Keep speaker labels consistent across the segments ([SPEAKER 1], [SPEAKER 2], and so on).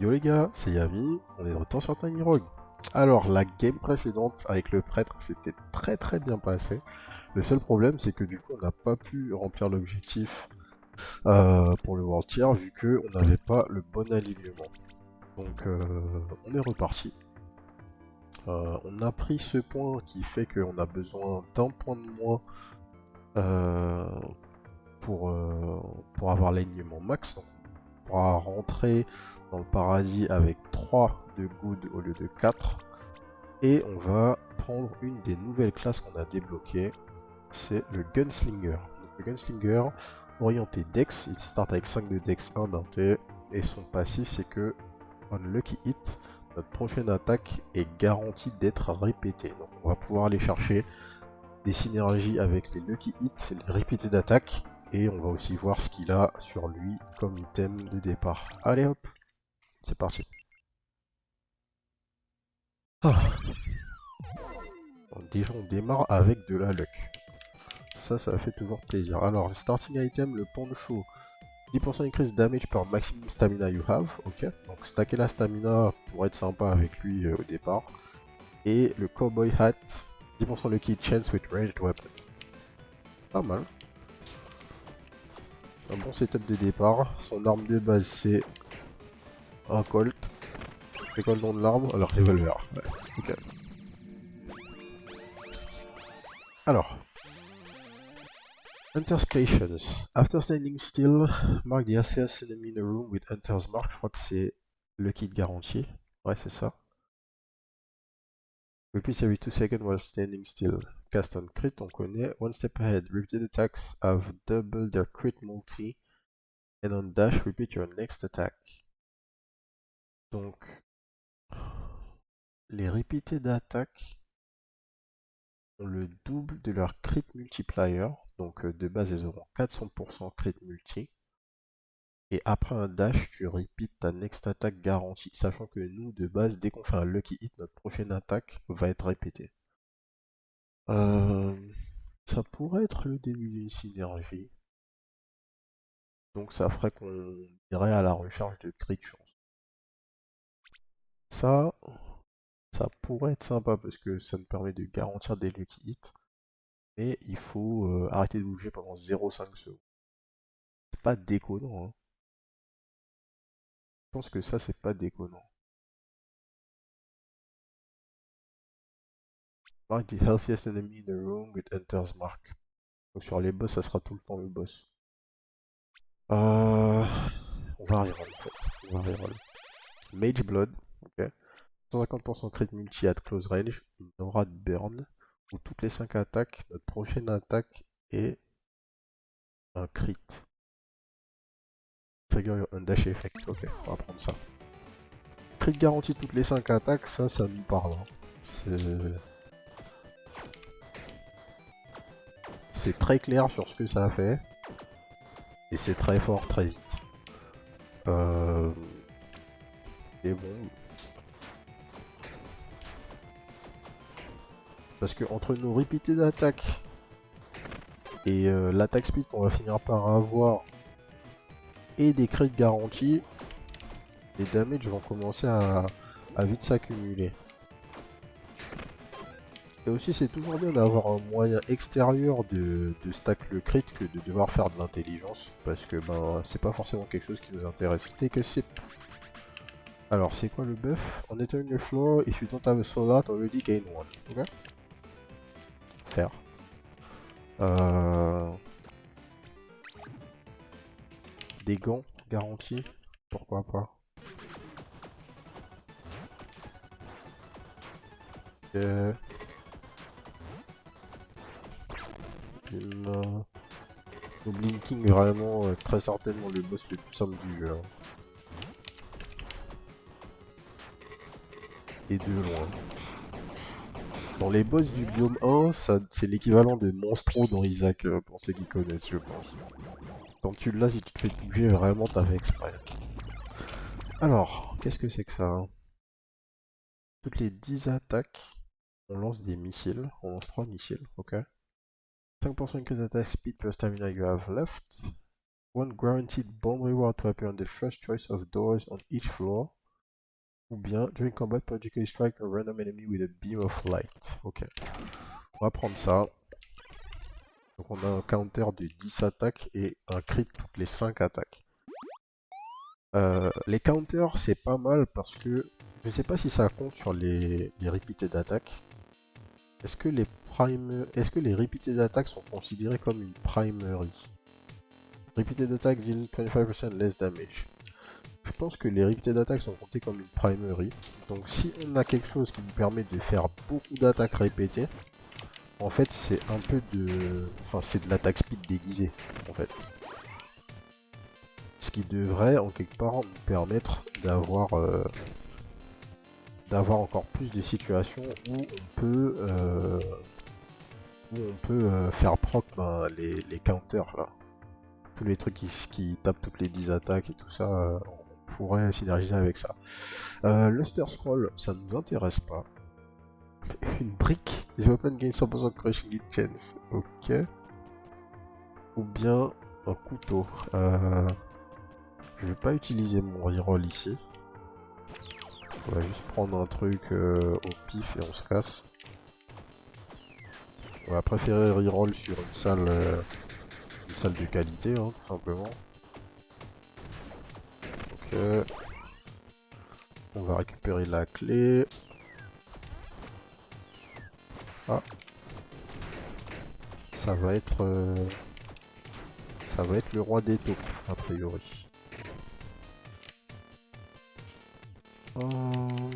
[SPEAKER 1] Yo les gars, c'est Yami, on est de retour sur Tiny Rogue. Alors, la game précédente avec le prêtre s'était très bien passé. Le seul problème, c'est que du coup, on n'a pas pu remplir l'objectif pour le World Tier vu que on n'avait pas le bon alignement. Donc, on est reparti. On a pris ce point qui fait qu'on a besoin d'un point de moins euh, pour, euh, pour avoir l'alignement max. Donc, on pourra rentrer dans le paradis avec 3 de good au lieu de 4. Et on va prendre une des nouvelles classes qu'on a débloquées, c'est le Gunslinger. Donc, le Gunslinger, orienté Dex, il start avec 5 de Dex, 1 d'inté, et son passif c'est que, on Lucky Hit, notre prochaine attaque est garantie d'être répétée. Donc on va pouvoir aller chercher des synergies avec les Lucky Hits, les répétés d'attaque, et on va aussi voir ce qu'il a sur lui comme item de départ. Allez hop, c'est parti. Ah, déjà on démarre avec de la luck. Ça fait toujours plaisir. Alors, le starting item, le poncho. 10% increase damage per maximum stamina you have. Ok, donc stacker la stamina pour être sympa avec lui au départ. Et le cowboy hat, 10% lucky chance with ranged weapon. Pas mal. Un bon setup de départ. Son arme de base, c'est un Colt. C'est quoi le nom de l'arme? Alors, revolver. Ouais. Ok. Alors, Hunter's Patience. After standing still, mark the fierce enemy in a room with Hunter's Mark. Je crois que c'est le kit garanti. Ouais, c'est ça. Repeat every 2 seconds while standing still. Cast on crit, on connaît. One step ahead. Repeated attacks have double their crit multi. And on dash, repeat your next attack. Donc, les repeated attaques ont le double de leur crit multiplier. Donc, de base, elles auront 400% crit multi. Et après un dash, tu repeats ta next attack garantie. Sachant que nous, de base, dès qu'on fait un lucky hit, notre prochaine attaque va être répétée. Euh, Ça pourrait être le début d'une synergie. Donc ça ferait qu'on irait à la recherche de crit de chance. Ça, ça pourrait être sympa parce que ça nous permet de garantir des lucky hits. Mais il faut arrêter de bouger pendant 0,5 secondes. C'est pas déconnant, hein. Je pense que ça, c'est pas déconnant. Mark the healthiest enemy in the room with Hunter's Mark. Donc sur les boss, ça sera tout le temps le boss. On va reroll en fait. On va reroll. Mage Blood, ok. 150% crit multi at close range, une aura de burn, où toutes les 5 attaques, notre prochaine attaque est un crit. Trigger un dash effect, ok, on va prendre ça. Crit garantie toutes les 5 attaques, ça nous parle. Hein. C'est très clair sur ce que ça a fait, et c'est très fort très vite. Et bon, parce que entre nos repeated d'attaque et l'attaque speed qu'on va finir par avoir et des crits garantis, les damages vont commencer à vite s'accumuler. Et aussi c'est toujours bien d'avoir un moyen extérieur de stack le crit que de devoir faire de l'intelligence, parce que ben c'est pas forcément quelque chose qui nous intéresse. Take a sip. Alors c'est quoi le buff? On entering the floor, if you don't have a soul art already gain one. Ok. Faire. Des gants garantis, pourquoi pas. Euh, no Blinking vraiment très certainement le boss le plus simple du jeu. Hein. Et de loin. Dans les boss du biome 1, c'est l'équivalent de Monstro dans Isaac, pour ceux qui connaissent, je pense. Quand tu l'as, si tu te fais bouger, vraiment t'as fait exprès. Alors, qu'est-ce que c'est que ça hein? Toutes les 10 attaques, on lance des missiles. On lance 3 missiles, ok. 5% increase attack speed per stamina you have left. One guaranteed bomb reward to appear on the first choice of doors on each floor. Ou bien, during combat, periodically strike a random enemy with a beam of light. Ok. On va prendre ça. Donc on a un counter de 10 attaques et un crit toutes les 5 attaques. Les counters c'est pas mal parce que je sais pas si ça compte sur les repeated d'attaque. Est-ce que les repeated d'attaque sont considérés comme une primary? Repeated attack deal 25% less damage. Je pense que les repeated d'attaque sont comptés comme une primary. Donc si on a quelque chose qui nous permet de faire beaucoup d'attaques répétées, en fait c'est un peu de... Enfin c'est de l'attaque speed déguisée en fait. Ce qui devrait en quelque part nous permettre d'avoir encore plus de situations où on peut faire proc les counters là. Tous les trucs qui tapent toutes les 10 attaques et tout ça, on pourrait synergiser avec ça. Luster Scroll, ça ne nous intéresse pas. Une brique, the weapon gains 100% crushing hit chance, ok. Ou bien un couteau. Je vais pas utiliser mon reroll ici. On va juste prendre un truc au pif et on se casse. On va préférer reroll sur une salle de qualité, hein, tout simplement. Ok. On va récupérer la clé. Ah. Ça va être le roi des taupes, a priori. On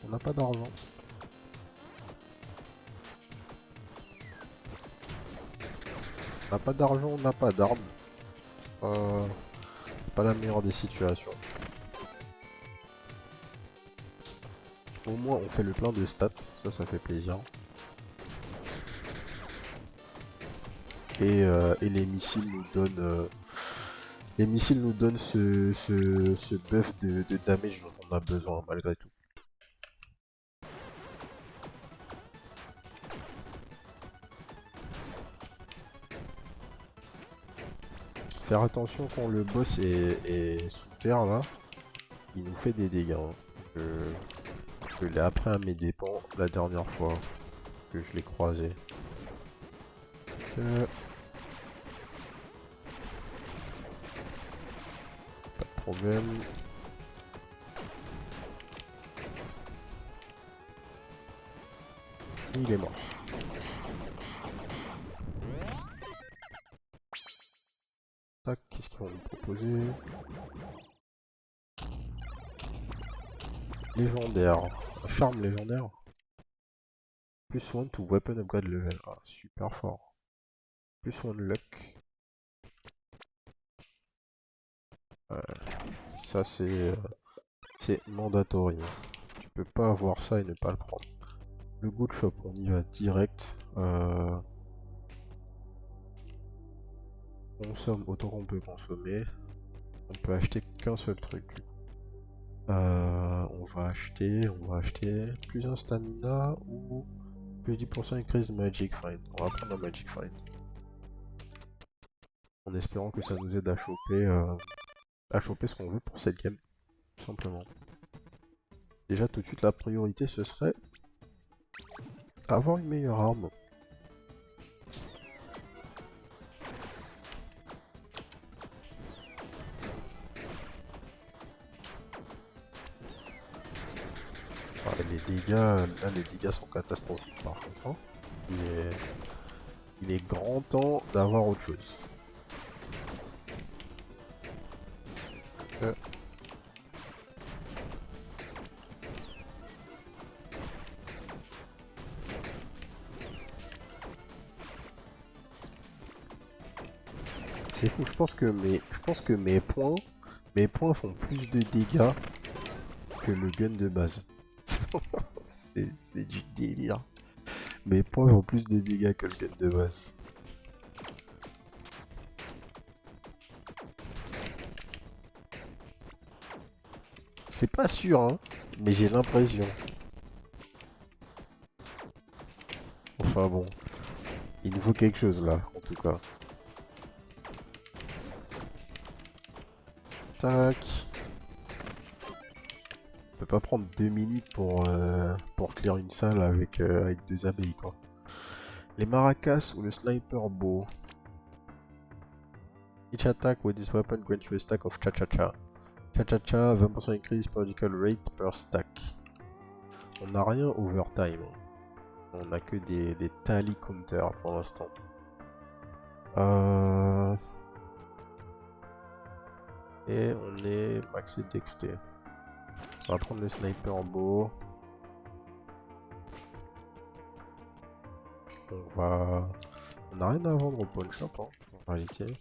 [SPEAKER 1] n'a pas d'argent. On n'a pas d'argent, on n'a pas d'armes. C'est pas la meilleure des situations. Au moins on fait le plein de stats, ça fait plaisir. Et les missiles nous donnent ce buff de damage dont on a besoin malgré tout. Faire attention quand le boss est sous terre là, il nous fait des dégâts. Hein. Je l'ai appris à mes dépens la dernière fois que je l'ai croisé. Pas de problème. Il est mort. Tac, qu'est-ce qu'ils vont nous proposer? Légendaire. Un charme légendaire. Plus 1 to weapon upgrade level. Ah, super fort. Plus 1 luck. Ça c'est mandatory. Tu peux pas avoir ça et ne pas le prendre. Le good shop, on y va direct. Consomme autant qu'on peut consommer. On peut acheter qu'un seul truc. On va acheter plus un stamina ou plus 10% increase magic find. On va prendre un magic find. En espérant que ça nous aide à choper ce qu'on veut pour cette game. Tout simplement. Déjà tout de suite la priorité ce serait avoir une meilleure arme. Les dégâts, là les dégâts sont catastrophiques par contre. Hein. Il est grand temps d'avoir autre chose. C'est fou, je pense que mes points font plus de dégâts que le gun de base. C'est du délire. Mes points font plus de dégâts que le gun de base. C'est pas sûr, hein, mais j'ai l'impression. Enfin bon, il nous faut quelque chose là, en tout cas. Tac. peut pas prendre 2 minutes pour clear une salle avec 2 abeilles quoi. Les maracas ou le sniper bow. Each attack with this weapon grants you a stack of cha-cha-cha. Cha-cha-cha, 20% increase periodical rate per stack. On n'a rien overtime. On a que des tally counters pour l'instant. Et on est maxé dexté. On va prendre le sniper bow. On n'a rien à vendre au pawn shop hein, en réalité.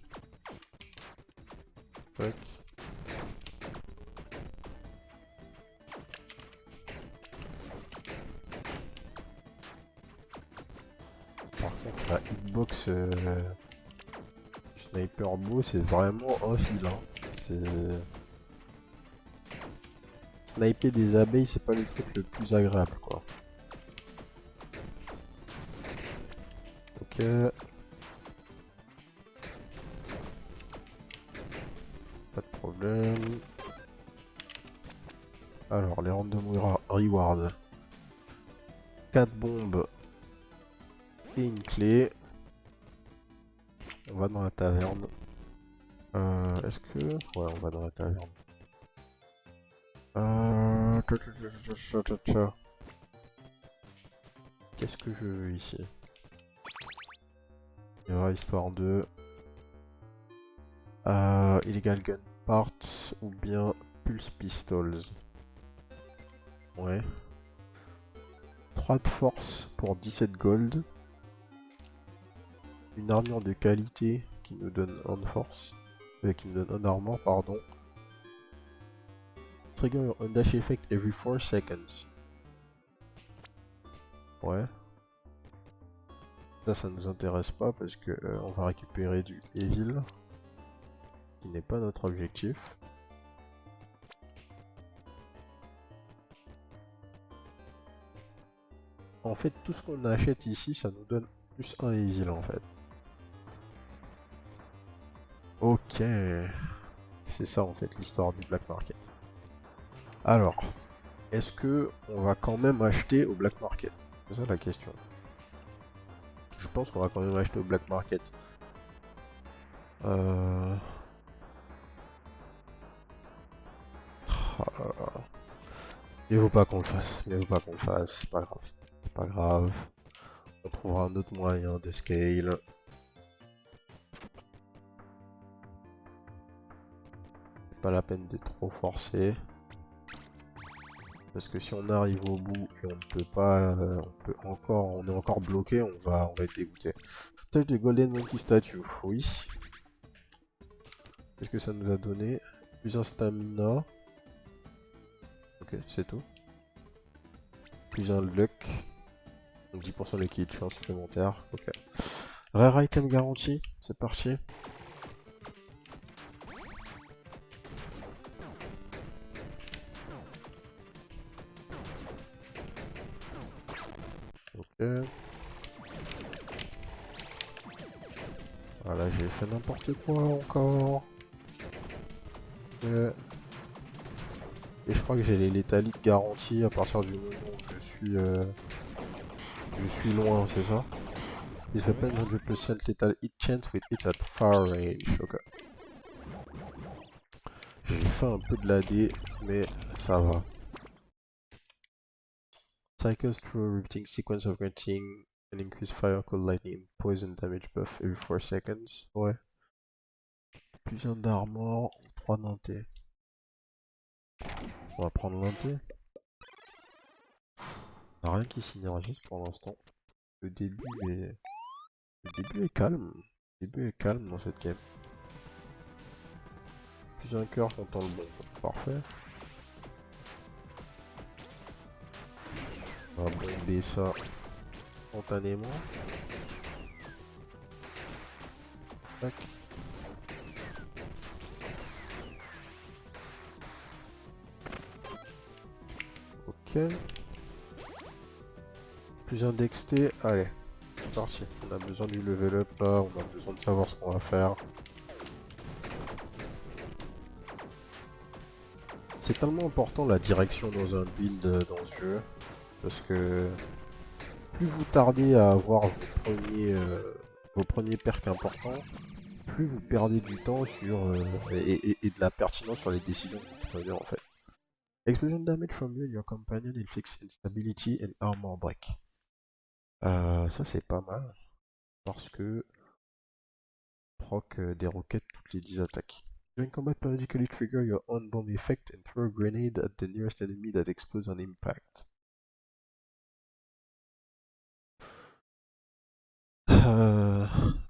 [SPEAKER 1] Tac. Par contre la hitbox sniper bow c'est vraiment un filin. Sniper des abeilles c'est pas le truc le plus agréable quoi. Ok. Pas de problème. Alors les random reward. 4 bombes et une clé. On va dans la taverne. Est-ce que... Ouais, on va dans la taverne. Qu'est-ce que je veux ici? Il y aura histoire de... Illegal gun parts ou bien pulse pistols. Ouais. 3 de force pour 17 gold. Une armure de qualité qui nous donne 1 de force. Qui nous donne 1 d'armure, pardon. Trigger your own dash effect every 4 seconds. Ouais. Ça nous intéresse pas parce que on va récupérer du Evil. Qui n'est pas notre objectif. En fait, tout ce qu'on achète ici, ça nous donne plus 1 Evil en fait. Ok. C'est ça en fait l'histoire du Black Market. Alors, est-ce que on va quand même acheter au Black Market? C'est ça la question. Je pense qu'on va quand même acheter au Black Market. Oh là là. Il faut pas qu'on le fasse. Il faut pas qu'on le fasse. C'est pas grave. C'est pas grave. On trouvera un autre moyen de scale. C'est pas la peine de trop forcer. Parce que si on arrive au bout et on ne peut pas, on est encore bloqué, on va être dégoûté. Touch de Golden Monkey Statue, oui. Qu'est-ce que ça nous a donné? Plus un stamina. Ok, c'est tout. Plus un luck. Donc 10% de liquide chance supplémentaire. Ok. Rare item garanti, c'est parti. Ok. Voilà, j'ai fait n'importe quoi encore. Ok. Et je crois que j'ai les létalites garanties à partir du moment où je suis loin, c'est ça? This weapon 100% lethal hit chance with hits at far range. Ok. J'ai fait un peu de l'AD, mais ça va. Cycles through a repeating sequence of granting an increased fire cold lightning poison damage buff every 4 seconds. Ouais. Plus un d'armor, 3 d'inté. On va prendre l'inté. On n'a rien qui synergise pour l'instant. Le début est calme. Le début est calme dans cette game. Plus un cœur contre le bon. Parfait. On va bomber ça spontanément. Tac. Ok. Plus un dexté. Allez. C'est parti. On a besoin du level up là. On a besoin de savoir ce qu'on va faire. C'est tellement important la direction dans un build dans ce jeu, parce que plus vous tardez à avoir vos premiers perks importants, plus vous perdez du temps sur et de la pertinence sur les décisions que vous prenez en fait. Explosion damage from you and your companion inflicts instability and armor break. Ça c'est pas mal, parce que proc des roquettes toutes les 10 attaques. During combat, periodically trigger your own bomb effect and throw a grenade at the nearest enemy that explodes on impact.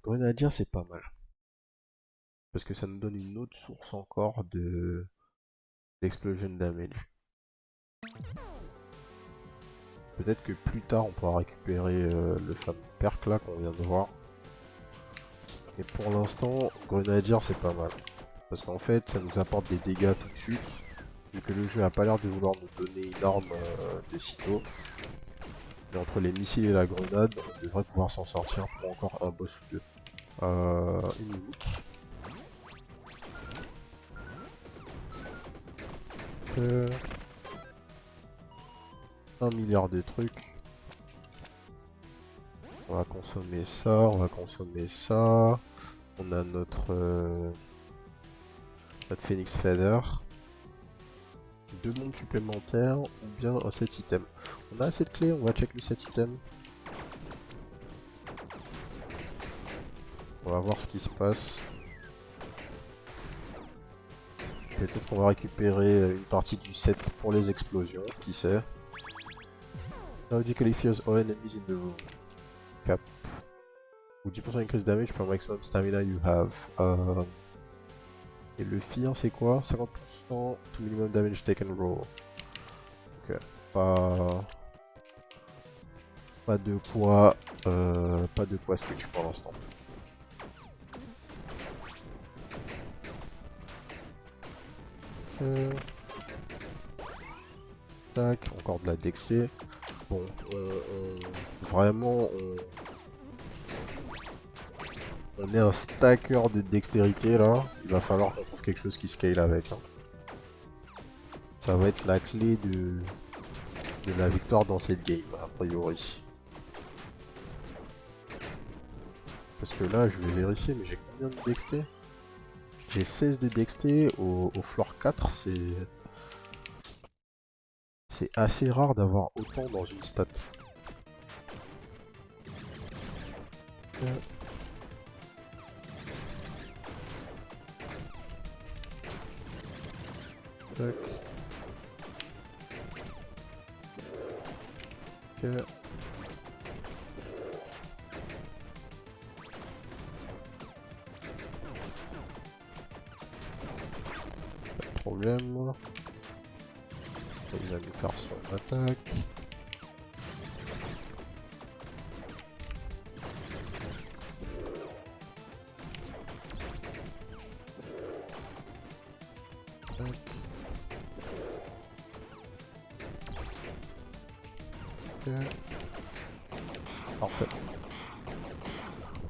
[SPEAKER 1] Grenadier, c'est pas mal. Parce que ça nous donne une autre source encore d'explosion damage. Peut-être que plus tard on pourra récupérer le fameux perk là qu'on vient de voir. Mais pour l'instant, Grenadier c'est pas mal. Parce qu'en fait ça nous apporte des dégâts tout de suite. Vu que le jeu a pas l'air de vouloir nous donner une arme de sitôt. Et entre les missiles et la grenade, on devrait pouvoir s'en sortir pour encore un boss ou deux. Une mimique. 1 milliard de trucs. On va consommer ça, on va consommer ça. On a notre Phoenix Feather. 2 mondes supplémentaires ou bien un set item. On a assez de clés, on va check le set item. On va voir ce qui se passe. Peut-être qu'on va récupérer une partie du set pour les explosions, qui sait. Logically fears all enemies in the room. Cap. Ou 10% increase damage per maximum stamina you have. Et le fear c'est quoi? 50% to minimum damage taken roll. Ok. Pas de quoi switch pour l'instant. Tac, encore de la dexté. Bon, vraiment, on est un stacker de dextérité là. Il va falloir qu'on trouve quelque chose qui scale avec. Hein. Ça va être la clé de la victoire dans cette game, a priori. Parce que là, je vais vérifier, mais j'ai combien de dexté? J'ai 16 de dexté au floor 4, c'est assez rare d'avoir autant dans une stat. Tac. Ok. Pas de problème. Il va nous faire son attaque. Tac. Ok. Parfait.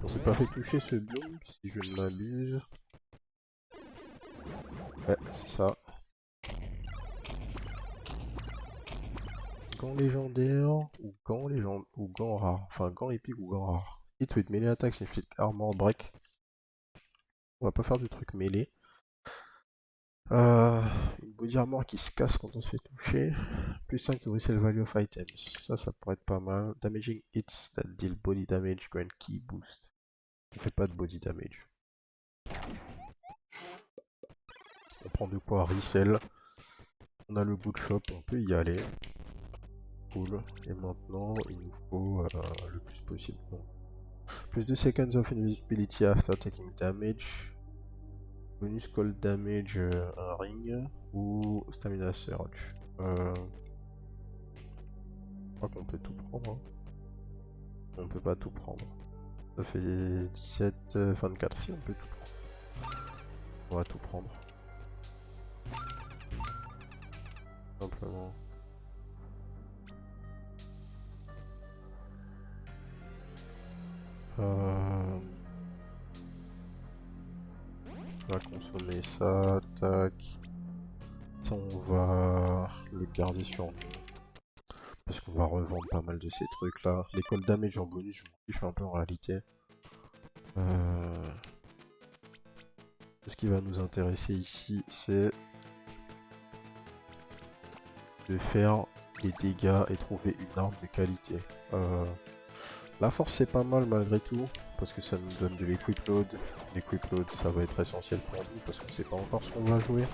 [SPEAKER 1] On s'est pas fait toucher ce biome si je ne m'abuse. Ouais, c'est ça. Gants légendaires ou gants rares. Enfin, gants épiques ou gants rares. Hit with melee attacks inflict armor break. On va pas faire de truc mêlé. Une body armor qui se casse quand on se fait toucher. Plus 5 to resell value of items. Ça pourrait être pas mal. Damaging hits that deal body damage grant key boost. On fait pas de body damage. On prend de quoi resell. On a le boot shop, on peut y aller. Cool. Et maintenant, il nous faut le plus possible. Bon. Plus de seconds of invisibility after taking damage. Bonus cold damage, un ring. Ou stamina surge. Je crois qu'on peut tout prendre. Hein. On peut pas tout prendre. Ça fait 17, 24. Si, on peut tout prendre. On va tout prendre. Simplement. On va consommer ça, tac. Ça, on va le garder sur nous. Parce qu'on va revendre pas mal de ces trucs là. L'école damage en bonus, je m'en fiche un peu en réalité. Ce qui va nous intéresser ici, c'est de faire des dégâts et trouver une arme de qualité. La force c'est pas mal malgré tout, parce que ça nous donne de l'equip load. L'equip load ça va être essentiel pour nous, parce qu'on sait pas encore ce qu'on va jouer.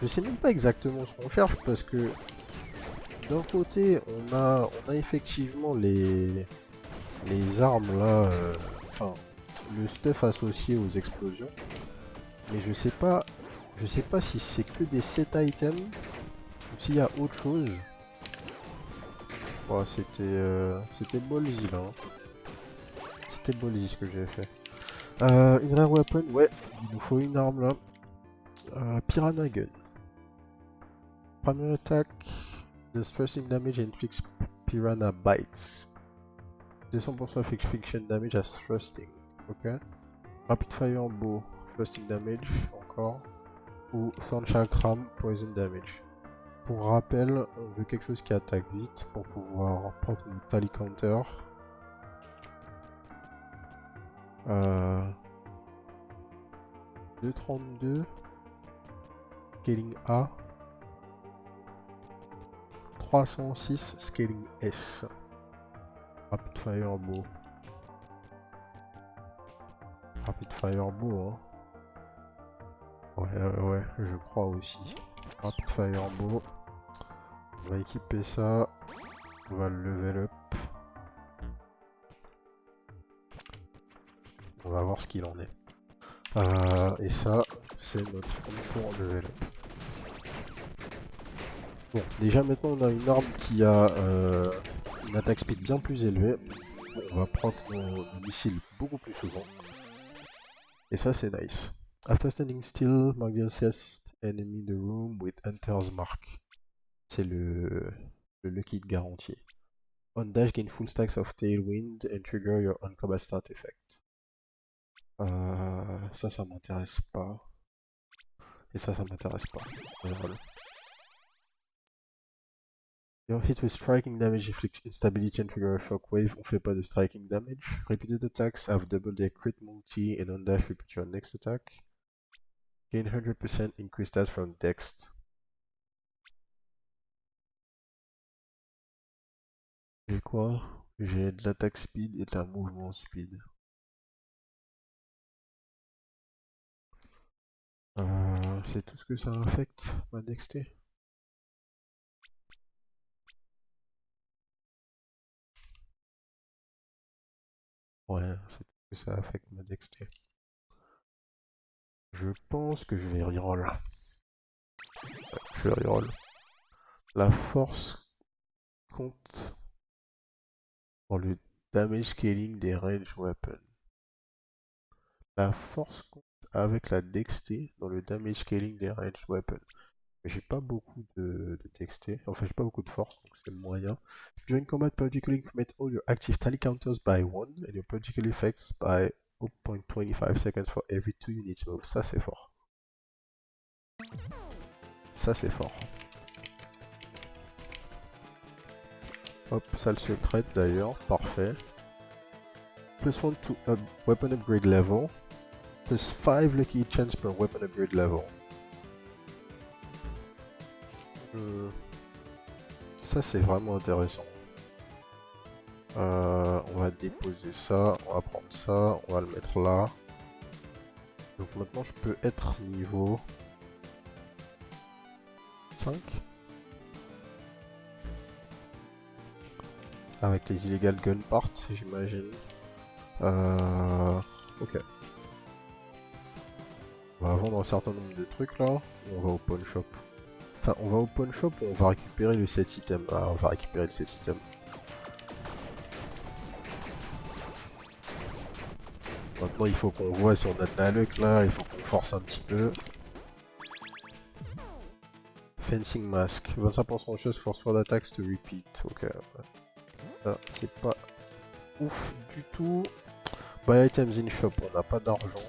[SPEAKER 1] Je sais même pas exactement ce qu'on cherche, parce que d'un côté on a effectivement les armes là, enfin le stuff associé aux explosions, mais je sais pas si c'est que des set items ou s'il y a autre chose. Oh, c'était ballsy là. Hein. C'était ballsy ce que j'ai fait. Une rare weapon, ouais, il nous faut une arme là. Piranha gun. Primary attack, distressing damage inflicts piranha bites. 200% fiction damage as thrusting. Ok. Rapid fire bow, thrusting damage encore. Ou Thorn Chakram, poison damage. Pour rappel, on veut quelque chose qui attaque vite pour pouvoir prendre une tally counter. 232 scaling A, 306 scaling S. Rapid fire bow. Rapid fire bow, hein. Ouais, je crois aussi. Rapid fire bow. On va équiper ça. On va le level up. On va voir ce qu'il en est. Et ça, c'est notre compte pour level up. Bon, déjà maintenant on a une arme qui a une attaque speed bien plus élevée. Bon, on va prendre nos missiles beaucoup plus souvent. Et ça c'est nice. After standing still, mark the assessed enemy in the room with Hunter's Mark. C'est le lucky garanti. On dash, gain full stacks of Tailwind and trigger your on-combat start effect. Ça m'intéresse pas. Et ça m'intéresse pas. Voilà. Your hit with striking damage inflicts instability and trigger a shockwave. On fait pas de striking damage. Repeated attacks have double their crit multi and on dash repeat your next attack. Gain 100% increased stats from Dex. J'ai quoi? J'ai de l'attaque speed et de la mouvement speed. C'est tout ce que ça affecte ma dexté. Ouais, c'est tout ce que ça affecte ma dexté. Je pense que je vais reroll. Ouais, je vais reroll. La force compte dans le damage scaling des range weapons. La force compte avec la dexté dans le damage scaling des range weapons. Mais j'ai pas beaucoup de dexté, enfin j'ai pas beaucoup de force, donc c'est moyen. During combat, periodically increment all your active tally counters by 1 and your periodical effects by 0.25 seconds for every 2 units move. Ça c'est fort. Ça c'est fort. Hop, salle secrète d'ailleurs, parfait. Plus 1 to weapon upgrade level. Plus 5 lucky chance per weapon upgrade level. Ça c'est vraiment intéressant. On va déposer ça, on va prendre ça, on va le mettre là. Donc maintenant je peux être niveau 5. Avec les illegal gun parts, j'imagine. Ok. On va vendre un certain nombre de trucs là, ou on va au pawn shop. Enfin, on va au pawn shop ou on va récupérer le set item. Ah, on va récupérer le set item. Maintenant il faut qu'on voit si on a de la luck là, il faut qu'on force un petit peu. Fencing mask, 25% de chance for sword attacks to repeat. Ok. Ça c'est pas ouf du tout. Buy items in shop, on n'a pas d'argent.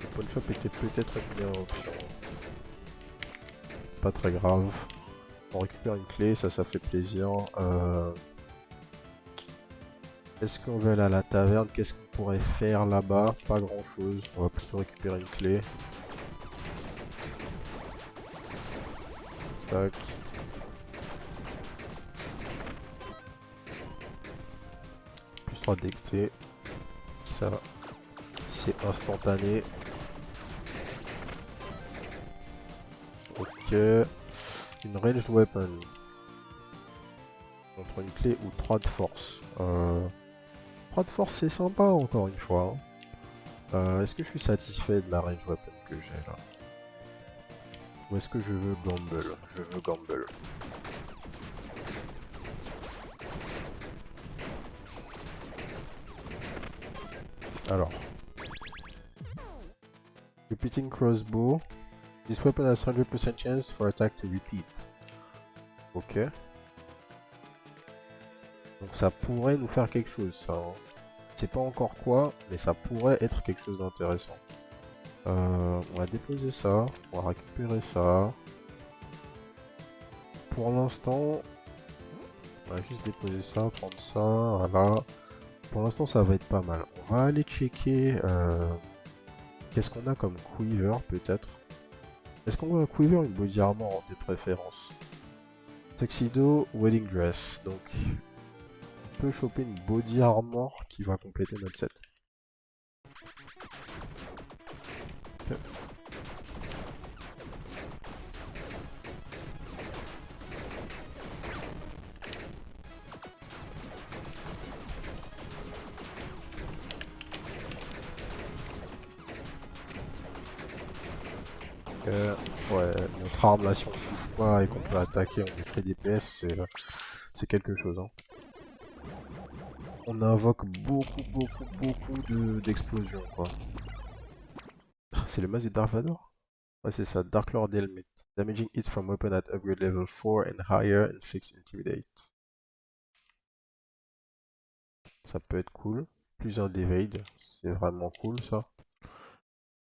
[SPEAKER 1] Le pawn shop était peut-être une meilleure option. Pas très grave. On récupère une clé, ça fait plaisir. Est-ce qu'on va aller à la taverne? Qu'est-ce qu'on pourrait faire là-bas? Pas grand chose. On va plutôt récupérer une clé. Tac. Plus 3 dexté. Ça, c'est instantané. Ok. Une ranged weapon. Contre une clé ou 3 de force. 3 de force c'est sympa encore une fois. Hein. Est-ce que je suis satisfait de la range weapon que j'ai là? Ou est-ce que je veux gamble? Je veux gamble. Alors. Repeating crossbow. This weapon has 100% chance for attack to repeat. Ok. Donc ça pourrait nous faire quelque chose ça. Hein. C'est pas encore quoi, mais ça pourrait être quelque chose d'intéressant. On va déposer ça, on va récupérer ça. Pour l'instant, on va juste déposer ça, prendre ça, voilà. Pour l'instant ça va être pas mal. On va aller checker qu'est-ce qu'on a comme quiver peut-être. Est-ce qu'on va quiver une body armor de préférence? Tuxedo, wedding dress. Donc on peut choper une body armor qui va compléter notre set. Okay. Ouais, notre arme là, si on touche pas et qu'on peut attaquer, on détruit des PS, c'est quelque chose. Hein. On invoque beaucoup d'explosions quoi. C'est le masque de Dark Vador? Ouais, c'est ça, Dark Lord Helmet. Damaging hit from weapon at upgrade level 4 and higher, inflicts intimidate. Ça peut être cool. Plus un d'evade, c'est vraiment cool ça.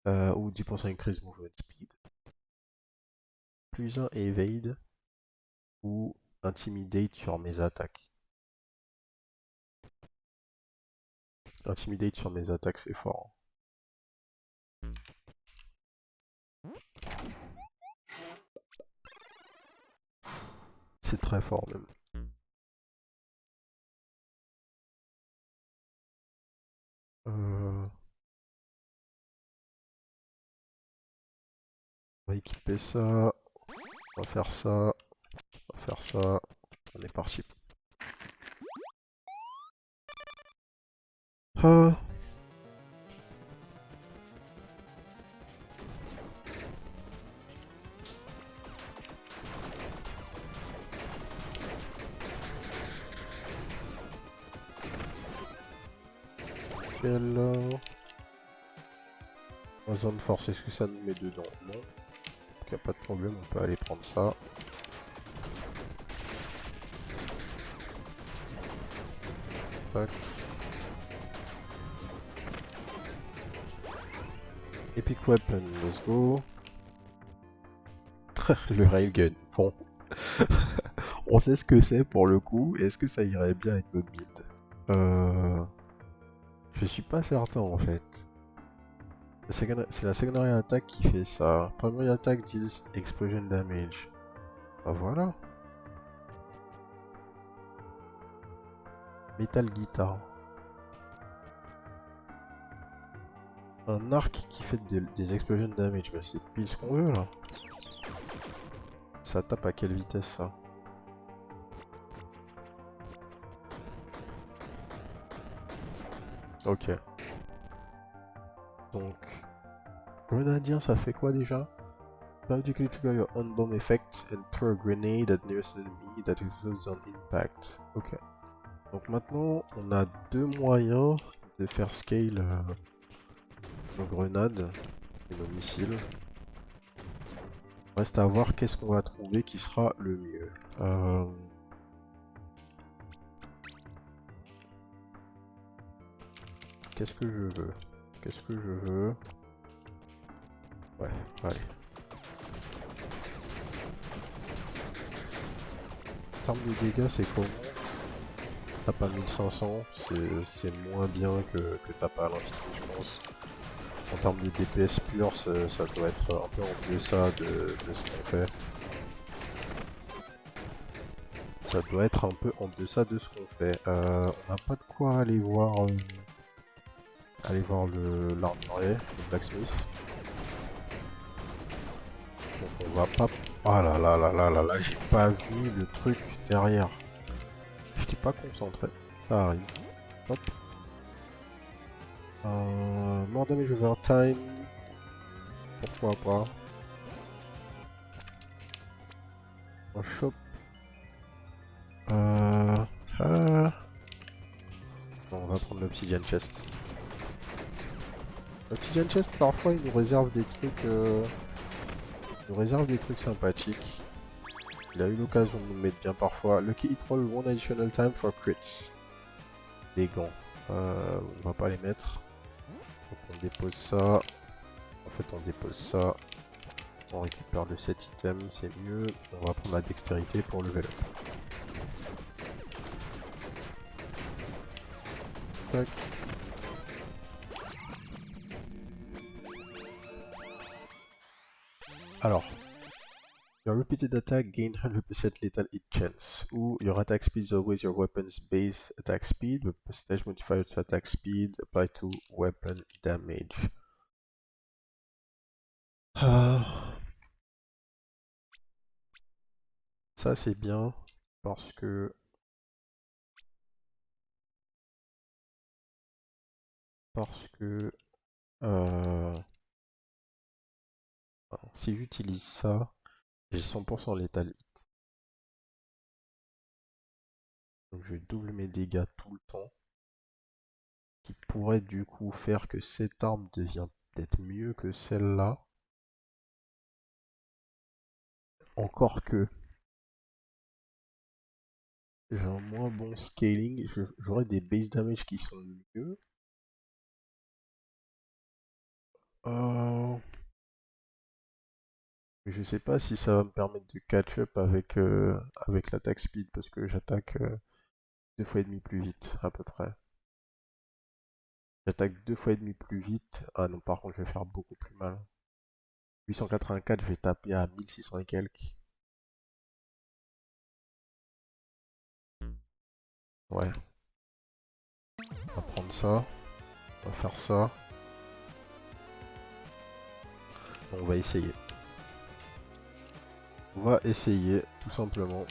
[SPEAKER 1] Ou 10% increase movement speed. Plus un evade ou intimidate sur mes attaques. Intimidate sur mes attaques, c'est fort. C'est très fort même. On va équiper ça. On va faire ça. On va faire ça. On est parti. Ah. En zone force, est-ce que ça nous met dedans? Non. Donc y a pas de problème, on peut aller prendre ça. Tac. Epic weapon, let's go. Le railgun, bon. On sait ce que c'est pour le coup, est-ce que ça irait bien avec notre build? Je suis pas certain en fait. C'est la secondary attack qui fait ça. Primary attack deals explosion damage. Bah voilà. Metal guitar. Un arc qui fait des explosion damage. Bah c'est pile ce qu'on veut là. Ça tape à quelle vitesse ça? Ok. Donc, grenadien ça fait quoi déjà? Periodically trigger your own bomb effect and throw a grenade at nearest enemy that explodes on impact. Ok. Donc maintenant, on a deux moyens de faire scale nos grenades et nos missiles. Reste à voir qu'est-ce qu'on va trouver qui sera le mieux. Qu'est-ce que je veux? Qu'est-ce que je veux? Ouais, allez. En termes de dégâts, c'est comment? Tape à 1500, c'est moins bien que tape à l'infini, je pense. En termes de DPS pur, ça doit être un peu en deçà de ce qu'on fait. Ça doit être un peu en deçà de ce qu'on fait. On n'a pas de quoi aller voir l'armurier, le blacksmith. Donc on va pas... Oh là là là là là là, j'ai pas vu le truc derrière. J'étais pas concentré. Ça arrive. Hop. More damage over time. Pourquoi pas. Un shop. Non, on va prendre l'obsidian chest. L'obsidian chest, parfois, il nous réserve des trucs... il nous réserve des trucs sympathiques. Il a eu l'occasion de nous mettre bien parfois. Lucky hit roll one additional time for crits. Des gants. On va pas les mettre. Donc on dépose ça. En fait on dépose ça. On récupère le set item, c'est mieux. On va prendre la dextérité pour level up. Tac. Alors. Your repeated attack gain 100% lethal hit chance. Ou your attack speed is always your weapon's base attack speed. The percentage modifier to attack speed apply to weapon damage. Ça c'est bien parce que euh, si j'utilise ça, j'ai 100% létal hit. Donc je double mes dégâts tout le temps. Qui pourrait du coup faire que cette arme devient peut-être mieux que celle-là. Encore que j'ai un moins bon scaling, j'aurais des base damage qui sont mieux. Mais je sais pas si ça va me permettre de catch up avec l'attaque speed parce que j'attaque 2 fois et demi plus vite à peu près. J'attaque 2 fois et demi plus vite. Ah non, par contre, je vais faire beaucoup plus mal. 884, je vais taper à 1600 et quelques. Ouais. On va prendre ça. On va faire ça. On va essayer. On va essayer, tout simplement.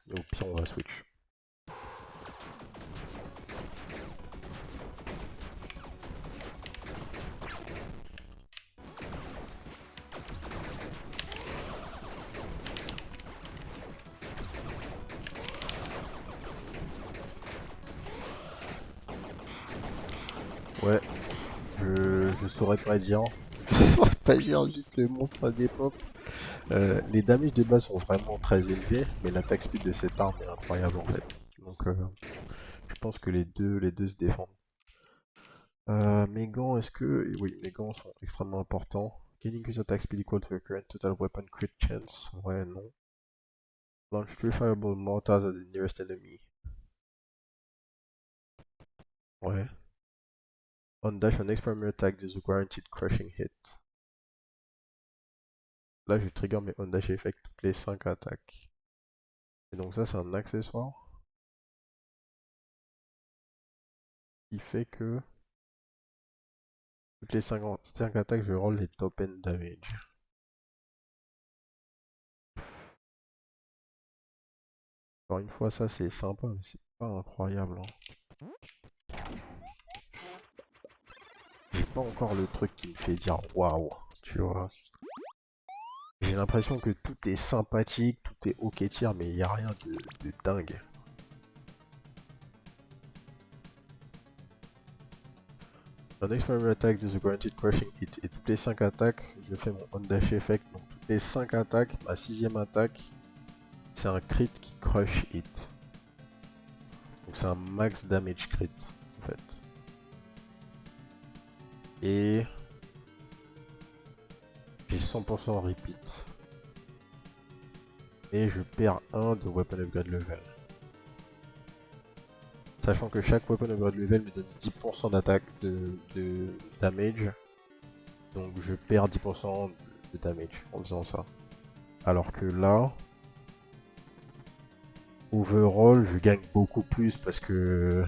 [SPEAKER 1] Et au pire, on va switch. Ouais, je saurais pas dire. Je saurais pas dire, juste le monstre à des pop. Les damages de base sont vraiment très élevés, mais l'attaque speed de cette arme est incroyable en fait. Donc je pense que les deux se défendent. Mes gants, est-ce que... Oui, mes gants sont extrêmement importants. Gaining use attack speed equal to your current total weapon crit chance. Ouais, non. Launch 3 fireball mortars at the nearest enemy. Ouais. On dash, on next primary attack, there's a guaranteed crushing hit. Là, je trigger mes on dash effect toutes les 5 attaques. Et donc ça, c'est un accessoire qui fait que toutes les 5 attaques, je roll les top end damage. Encore une fois, ça c'est sympa, mais c'est pas incroyable. Hein. J'ai pas encore le truc qui me fait dire waouh, tu vois. J'ai l'impression que tout est sympathique, tout est ok tier, mais il n'y a rien de dingue. The next primary attack is a guaranteed crushing hit. Et toutes les 5 attaques, je fais mon on dash effect. Donc toutes les 5 attaques, ma 6ème attaque, c'est un crit qui crush hit. Donc c'est un max damage crit en fait. Et j'ai 100% repeat. Et je perds 1 de weapon upgrade level. Sachant que chaque weapon upgrade level me donne 10% d'attaque de damage. Donc je perds 10% de damage en faisant ça. Alors que là, overall, je gagne beaucoup plus parce que...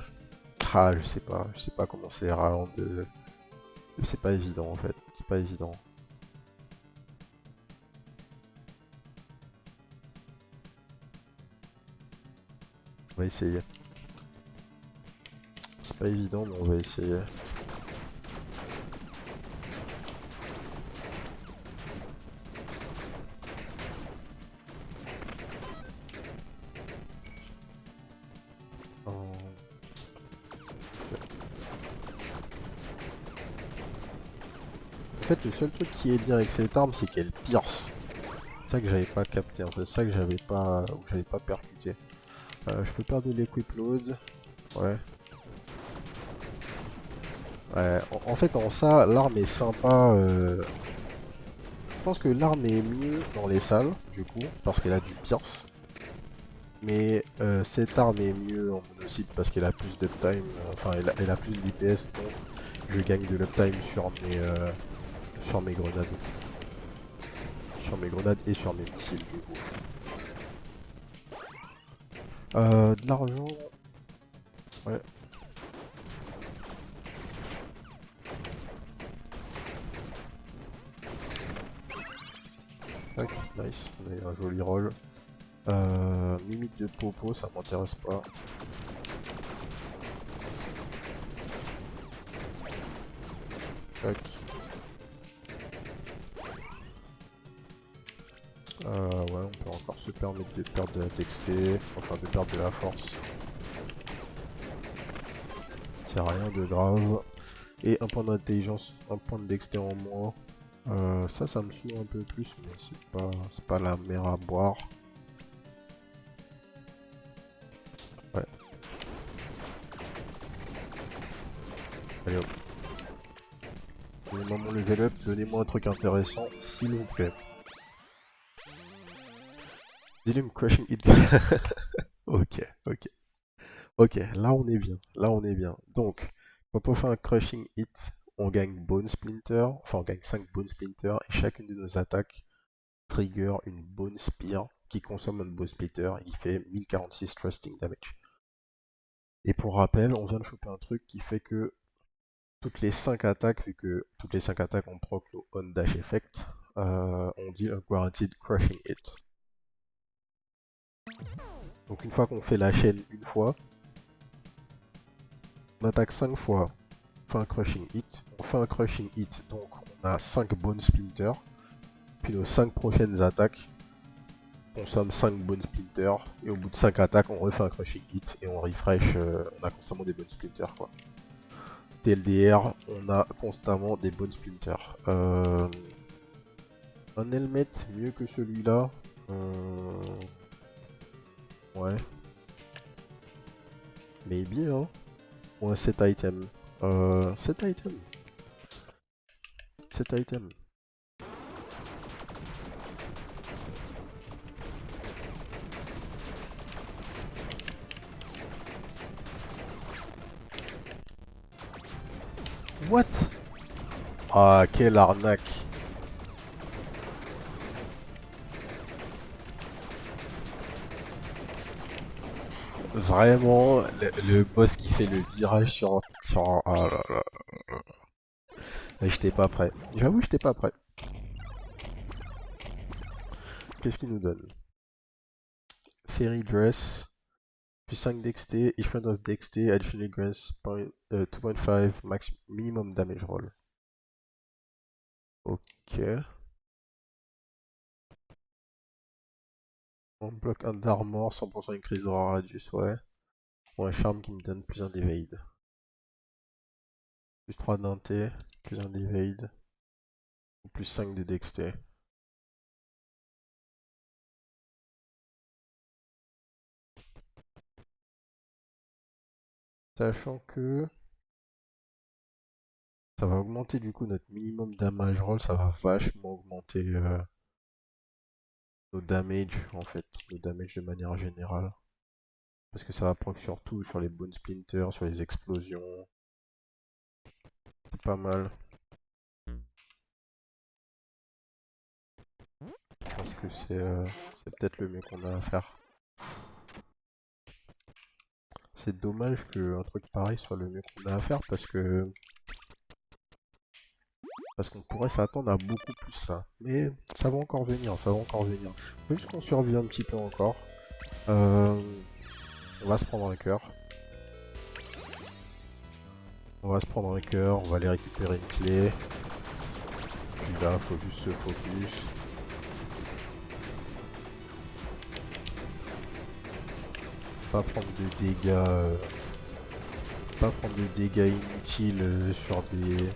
[SPEAKER 1] Ah, je sais pas comment c'est round. C'est pas évident en fait, c'est pas évident. On va essayer. C'est pas évident, mais on va essayer. En fait, le seul truc qui est bien avec cette arme, c'est qu'elle pierce. C'est ça que j'avais pas capté, en fait, c'est ça que j'avais pas percuté. Je peux perdre de l'equip load. Ouais. Ouais. En fait, en ça, l'arme est sympa. Je pense que l'arme est mieux dans les salles, du coup, parce qu'elle a du pierce. Mais cette arme est mieux en monocycle parce qu'elle a plus d'uptime. Enfin, elle a plus d'IPS, donc je gagne de l'uptime sur mes grenades. Sur mes grenades et sur mes missiles, du coup. De l'argent. Ouais. Tac, nice. On a eu un joli roll. Mimique de popo, ça m'intéresse pas. Tac. Ouais, on peut encore se permettre de perdre de la dexté, enfin de perdre de la force. C'est rien de grave. Et un point d'intelligence, un point de dexté en moins. Ça me saoule un peu plus, mais c'est pas la mer à boire. Ouais, allez hop. Donnez-moi mon level up, donnez-moi un truc intéressant, s'il vous plaît. Dilume Crushing Hit. Ok, ok. Ok, là on est bien, là on est bien. Donc, quand on fait un Crushing Hit, on gagne Bone Splinter, enfin on gagne 5 Bone Splinter, et chacune de nos attaques trigger une Bone Spear qui consomme un Bone Splitter et qui fait 1046 Trusting Damage. Et pour rappel, on vient de choper un truc qui fait que toutes les 5 attaques, vu que toutes les 5 attaques on proc le on dash effect, on dit un guaranteed crushing hit. Donc une fois qu'on fait la chaîne une fois, on attaque 5 fois, on fait un crushing hit, on fait un crushing hit, donc on a 5 bone splinters, puis nos 5 prochaines attaques consomment 5 bone splinters, et au bout de 5 attaques on refait un crushing hit et on refresh, on a constamment des bone splinters quoi. TLDR, on a constamment des bone splinters. Un helmet mieux que celui-là. Ouais. Maybe, hein. Ou un set item. Set item. Set item. What? Ah, quelle arnaque. Vraiment, le boss qui fait le virage sur... Ah là là. J'étais pas prêt. J'avoue, j'étais pas prêt. Qu'est-ce qu'il nous donne? Fairy Dress. Plus 5 dexté, each point of dexté, additionally grants 2.5 max minimum damage roll. Ok. On bloque un d'armor, 100% increase de radius, ouais. Ou un charme qui me donne plus un d'evade. Plus 3 d'inté, plus un d'evade. Ou plus 5 de dexté. Sachant que Ça va augmenter du coup notre minimum damage roll, ça va vachement augmenter nos damage en fait, nos damage de manière générale. Parce que ça va proc surtout sur les bone splinters, sur les explosions. C'est pas mal. Je pense que c'est peut-être le mieux qu'on a à faire. C'est dommage qu'un truc pareil soit le mieux qu'on a à faire parce qu'on pourrait s'attendre à beaucoup plus là. Mais ça va encore venir, ça va encore venir. Faut juste qu'on survive un petit peu encore. On va se prendre un cœur. On va se prendre un cœur, on va aller récupérer une clé. Puis là, faut juste se focus. Pas prendre de dégâts. Pas prendre de dégâts inutiles sur des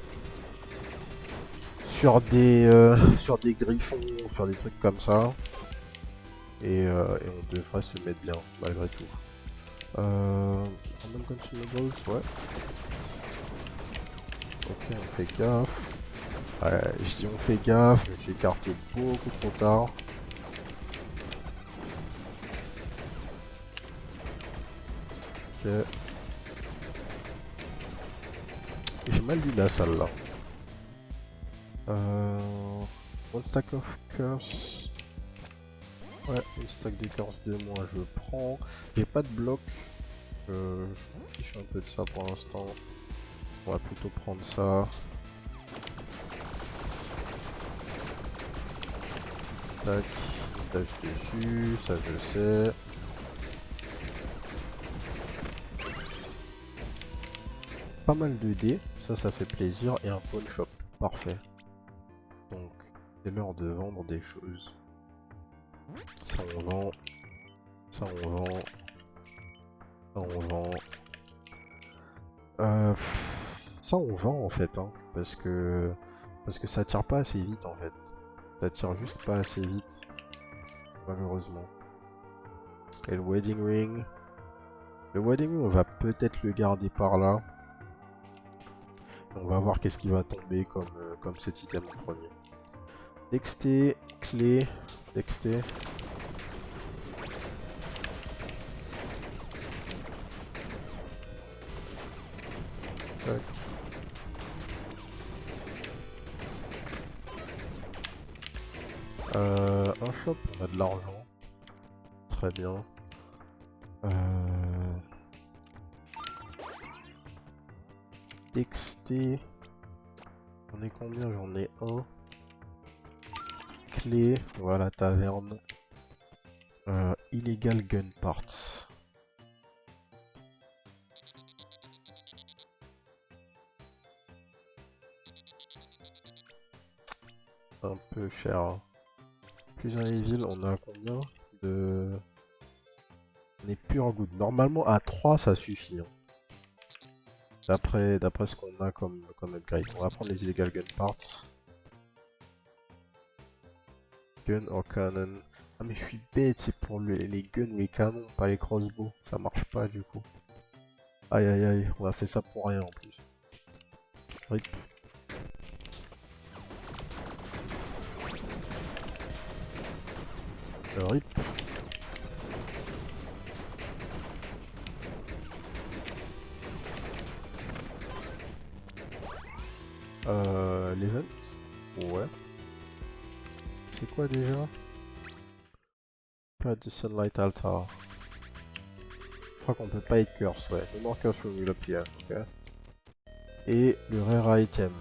[SPEAKER 1] griffons, sur des trucs comme ça. Et on devrait se mettre bien, malgré tout. Random consumables, ouais. Ok, on fait gaffe. Ouais, je dis on fait gaffe, je me suis écarté beaucoup trop tard. Ok. J'ai mal lu la salle là. One stack of curse. Ouais, une stack de curse de moins, je prends. J'ai pas de bloc. Je m'en fiche un peu de ça pour l'instant. On va plutôt prendre ça. Tac, tâche dessus, ça je sais. Pas mal de dés, ça fait plaisir. Et un pawn shop, parfait. Donc, c'est l'heure de vendre des choses. Ça on vend. Ça on vend. Ça on vend. Ça on vend en fait, hein, parce que ça tire pas assez vite en fait. Ça tire juste pas assez vite, malheureusement. Et le wedding ring, on va peut-être le garder par là. On va voir qu'est-ce qui va tomber comme cet item en premier. Dexté, clé, dexté. Tac. Un shop, on a de l'argent. Très bien. Dexté. J'en ai combien? J'en ai un. Clé, voilà, taverne. Illegal gun parts. Un peu cher. Hein. Plus dans les villes, on a combien de... On est pur good. Normalement, à 3, ça suffit. Hein. D'après ce qu'on a comme upgrade. On va prendre les illegal gun parts. Gun or cannon. Ah mais je suis bête, c'est pour les guns ou les canons, pas les crossbows. Ça marche pas du coup. Aïe aïe aïe, on a fait ça pour rien en plus. Rip. Rip. L'event. Ouais. C'est quoi déjà? Pas de Sunlight Altar. Je crois qu'on peut pas être curse, ouais. No more curse will appear, ok. Et le rare item.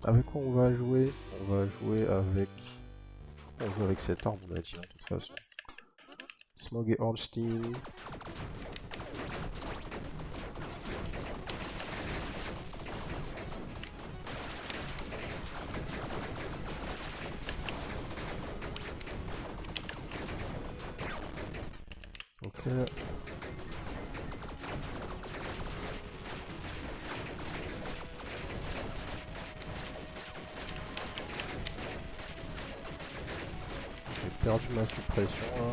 [SPEAKER 1] Avec quoi on va jouer? On va jouer avec... On joue avec cette arme, on a dit, hein, de toute façon. Smog et Ornstein. Ok. J'ai perdu ma suppression là.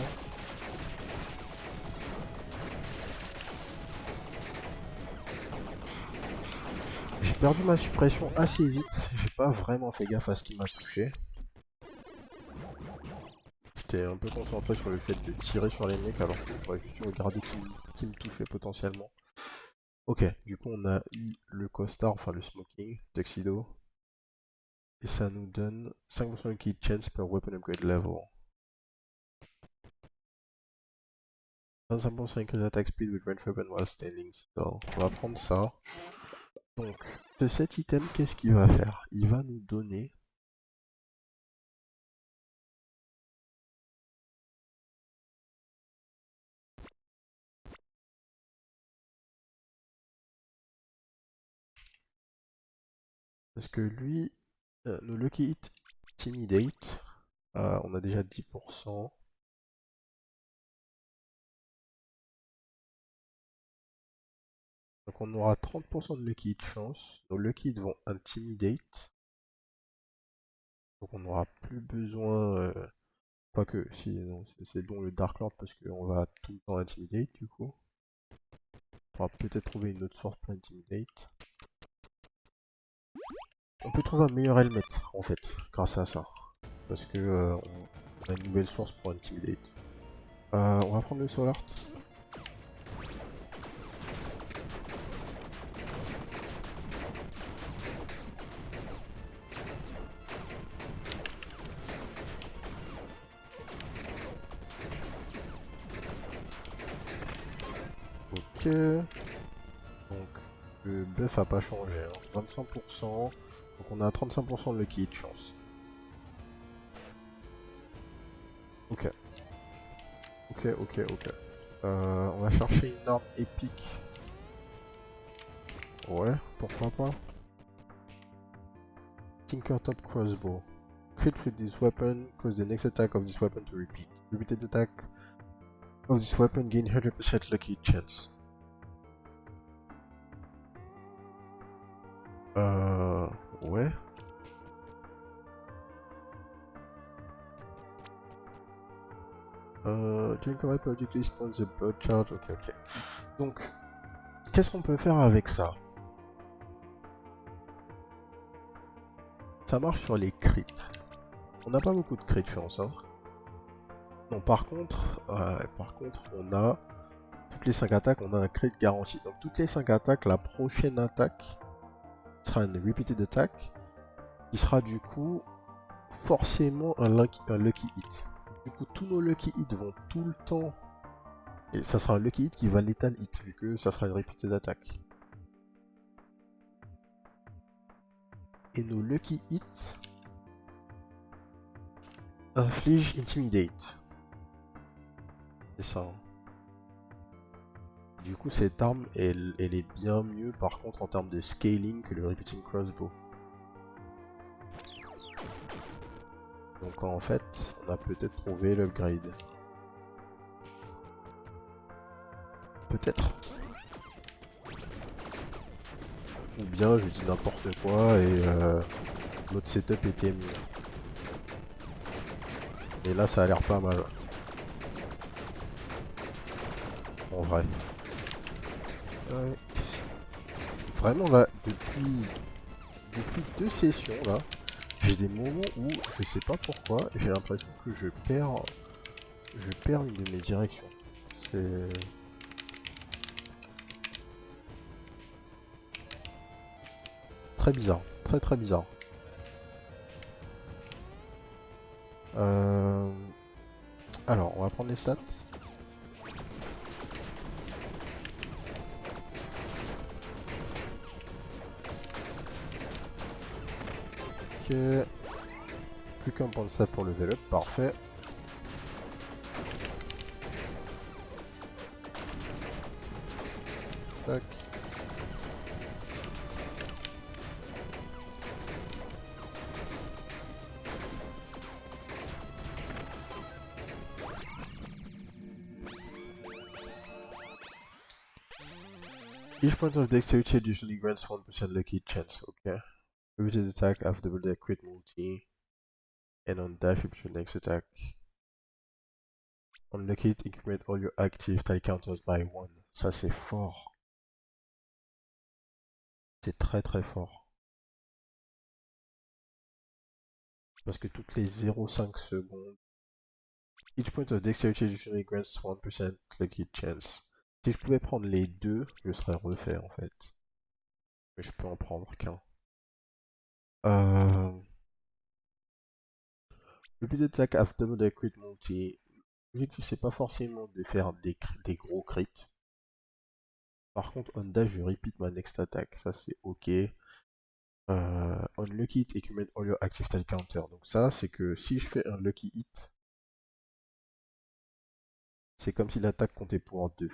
[SPEAKER 1] J'ai perdu ma suppression assez vite, j'ai pas vraiment fait gaffe à ce qui m'a touché. J'étais un peu concentré sur le fait de tirer sur les mecs alors que j'aurais juste regardé qui me touchait potentiellement. Ok, du coup on a eu le costard, enfin le smoking, tuxedo. Et ça nous donne 5% de kill chance per weapon upgrade level. 25% increase attack speed with range weapon while standing still. On va prendre ça. Donc, de cet item, qu'est-ce qu'il va faire? Il va nous donner... Parce que lui, nos Lucky Hit Intimidate, on a déjà 10%. Donc on aura 30% de Lucky Hit chance. Nos Lucky Hit vont Intimidate. Donc on n'aura plus besoin... Quoique, si, non, c'est bon le Dark Lord parce qu'on va tout le temps Intimidate du coup. On va peut-être trouver une autre source pour Intimidate. On peut trouver un meilleur helmet en fait, grâce à ça. Parce que on a une nouvelle source pour Intimidate. On va prendre le Soul Art. Ok. Donc le buff a pas changé. Hein. 25%. Donc on a 35% de lucky hit chance. Ok. Ok. On va chercher une arme épique. Ouais, pourquoi pas. Tinker Top Crossbow. Crit with this weapon, cause the next attack of this weapon to repeat. Repeated attack of this weapon gain 100% lucky chance. Ouais. During combat periodically spawns the blood charge. Ok. Donc, qu'est-ce qu'on peut faire avec ça? Ça marche sur les crits. On n'a pas beaucoup de crit chance, hein. Non, par contre, on a toutes les 5 attaques, on a un crit garanti. Donc toutes les 5 attaques, la prochaine attaque sera une repeated attack, qui sera du coup forcément un lucky hit. Du coup, tous nos lucky hits vont tout le temps, et ça sera un lucky hit qui va lethal hit, vu que ça sera une repeated attack. Et nos lucky hits inflige intimidate. C'est ça. Hein. Du coup, cette arme, elle est bien mieux par contre en termes de scaling que le repeating crossbow. Donc en fait, on a peut-être trouvé l'upgrade. Peut-être. Ou bien je dis n'importe quoi et notre setup était mieux. Et là, ça a l'air pas mal. En vrai. Ouais. Vraiment là, depuis 2 sessions là, j'ai des moments où je sais pas pourquoi, j'ai l'impression que je perds une de mes directions. C'est très bizarre, très bizarre. Alors, on va prendre les stats. Ok. Plus qu'un point de stat pour level up, parfait. Tac. Each point of dexterity additionally grants 1% lucky chance, okay. Repeated attack after the crit multi. And on dash your next attack. On lucky hit, increment all your active tally counters by 1. Ça c'est fort. c'était très très fort. Parce que toutes les 0,5 secondes, each point of dexterity additionally grants 1% lucky chance. Si je pouvais prendre les deux, je serais refait en fait. Mais je peux en prendre qu'un. Euh... Repeat attack after the crit multi. L'objectif c'est pas forcément de faire des gros crits. Par contre, on dash, je repeat ma next attack. Ça c'est ok. On lucky hit equipment all your active tile counter. Donc ça c'est que si je fais un lucky hit, c'est comme si l'attaque comptait pour 2.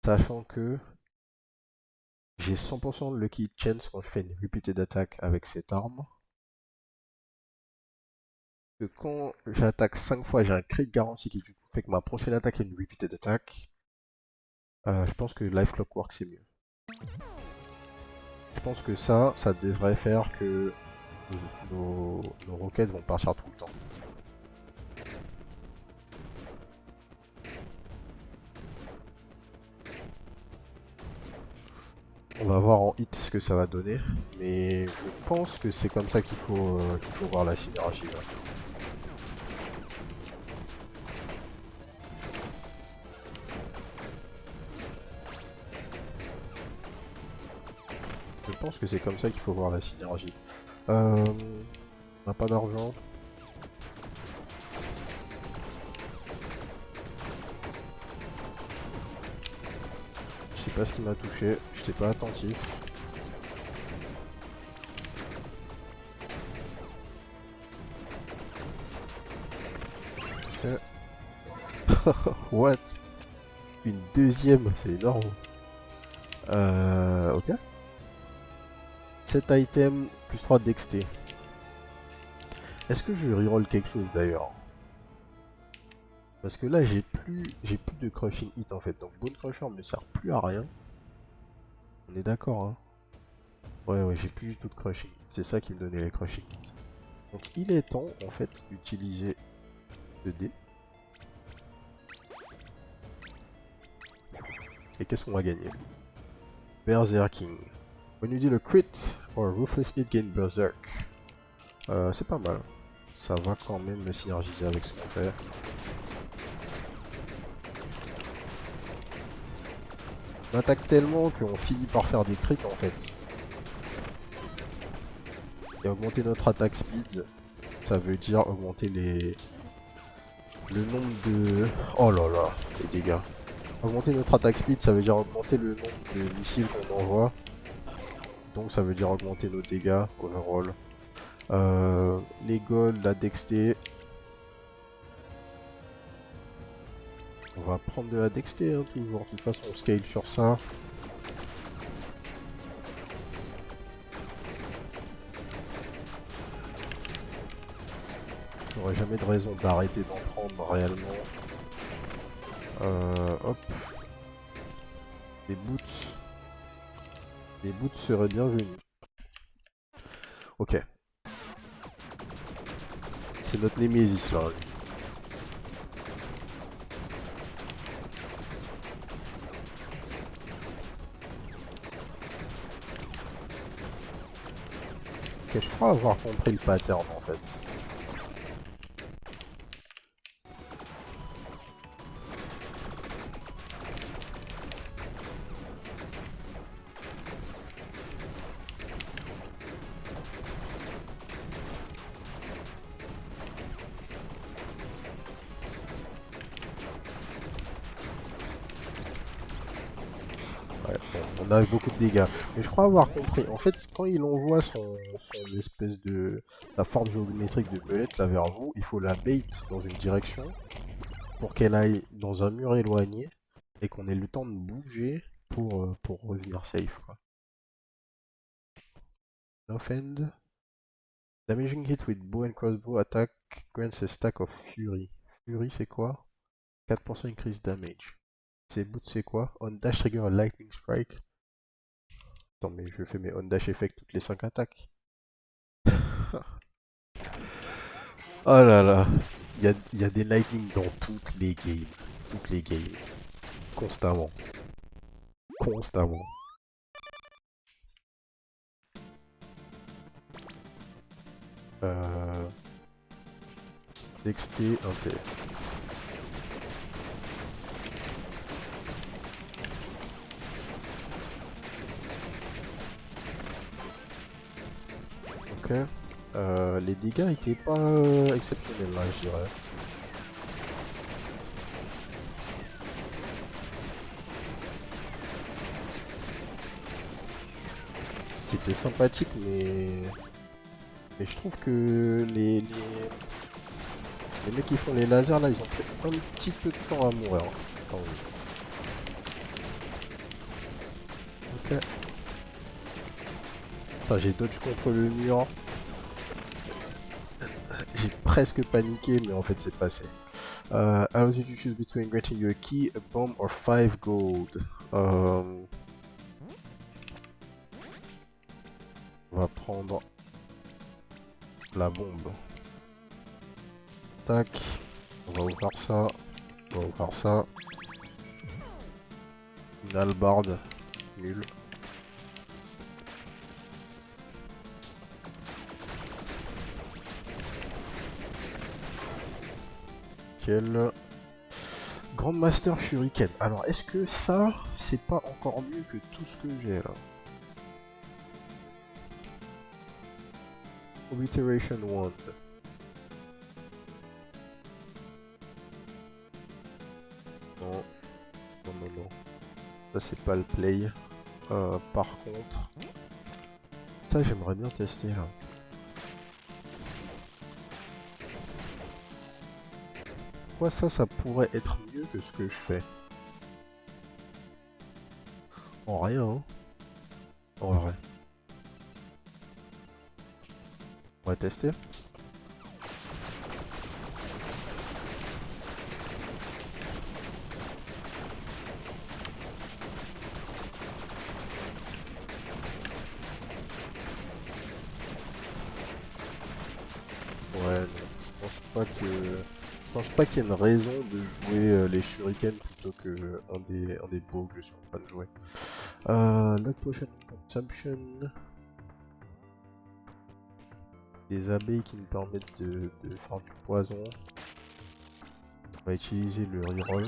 [SPEAKER 1] Sachant que j'ai 100% de lucky hit chance quand je fais une repeated attack avec cette arme. Que quand j'attaque 5 fois, j'ai un crit garanti qui du coup fait que ma prochaine attaque est une repeated attack. Je pense que Life Clockwork c'est mieux. Je pense que ça devrait faire que nos roquettes vont partir tout le temps. On va voir en hit ce que ça va donner, mais je pense que c'est comme ça qu'il faut voir la synergie. Là. Je pense que c'est comme ça qu'il faut voir la synergie. On n'a pas d'argent. Je sais pas ce qui m'a touché, j'étais pas attentif. Ok. What? Une deuxième, c'est énorme. Ok. 7 items plus 3 dexté. Est-ce que je reroll quelque chose d'ailleurs? Parce que là j'ai plus de crushing hit en fait, donc Bone Crusher me sert plus à rien. On est d'accord hein? Ouais, j'ai plus du tout de crushing hit, c'est ça qui me donnait les crushing hit. Donc il est temps en fait d'utiliser le dé. Et qu'est-ce qu'on va gagner? Berserking. When you deal a crit or a ruthless hit gain Berserk. C'est pas mal. Ça va quand même me synergiser avec ce qu'on fait. On attaque tellement qu'on finit par faire des crits en fait. Et augmenter notre attaque speed, ça veut dire augmenter le nombre de... Oh là là, les dégâts. Augmenter notre attaque speed, ça veut dire augmenter le nombre de missiles qu'on envoie. Donc ça veut dire augmenter nos dégâts overall. Les gold, la dexté. On va prendre de la dexté hein, toujours. De toute façon on scale sur ça. J'aurais jamais de raison d'arrêter d'en prendre réellement. Hop. Des boots. Des boots seraient bienvenus. Ok. C'est notre Némésis là. Ok, je crois avoir compris le pattern en fait. Ouais, on a eu beaucoup de dégâts. Mais je crois avoir compris. En fait, quand il envoie son espèce de... sa forme géométrique de belette là vers vous, il faut la bait dans une direction pour qu'elle aille dans un mur éloigné et qu'on ait le temps de bouger pour revenir safe quoi. Offend. Damaging hit with bow and crossbow attack grants a stack of fury. Fury c'est quoi? 4% increase damage. Ces boots c'est quoi? On dash trigger a lightning strike. Attends mais je fais mes on dash effect toutes les 5 attaques. Oh là là, il y a des lightning dans toutes les games. Toutes les games. Constamment. Constamment. Dexté, Inté. Ok. Les dégâts étaient pas exceptionnels là, je dirais. C'était sympathique, mais je trouve que les mecs qui font les lasers là, ils ont pris un petit peu de temps à mourir. Quand même. Ok. Putain, j'ai dodge contre le mur. J'ai presque paniqué, mais en fait c'est passé. Allows you to choose between granting you a key, a bomb or 5 gold. On va prendre la bombe. Tac. On va ouvrir ça. On va ouvrir ça. Une hallebarde. Nul. Quel Grandmaster Shuriken. Alors, est-ce que ça, c'est pas encore mieux que tout ce que j'ai là? Obliteration Wand. Non, non, non, non. Ça, c'est pas le play. Par contre, ça, j'aimerais bien tester là. Pourquoi ça pourrait être mieux que ce que je fais? En rien, hein. En vrai. On va tester. Ouais, non, je pense pas qu'il y ait une raison de jouer les shurikens plutôt que un des bows que je suis en train de jouer. Lock Potion Consumption. Des abeilles qui nous permettent de faire du poison. On va utiliser le reroll.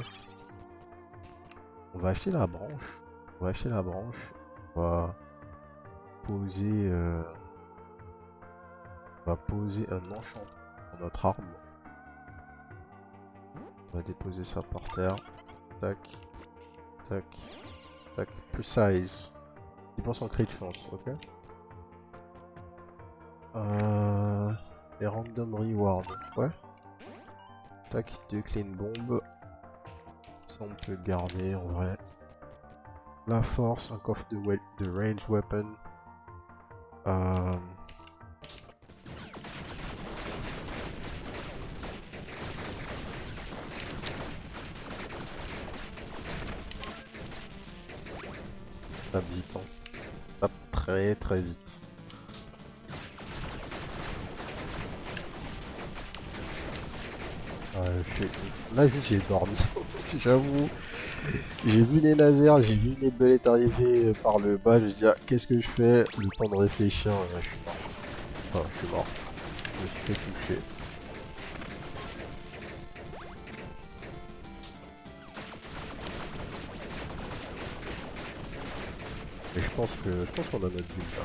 [SPEAKER 1] On va acheter la branche. On va acheter la branche. On va poser, un enchantement pour notre arme. On va déposer ça par terre. Tac. Tac. Tac. Precise. 10% crit de chance, ok. Les random reward. Ouais. Tac. 2 clean bombes. Ça on peut garder en vrai. La force, un coffre de range weapon. Tape vite, hein. Tape très très vite. Là juste j'ai dormi, j'avoue. J'ai vu les lasers, j'ai vu les belettes arriver par le bas, je me dis ah, qu'est-ce que je fais? Le temps de réfléchir, je suis mort. Enfin, je suis mort. Je me suis fait toucher. Et je pense qu'on a notre build là.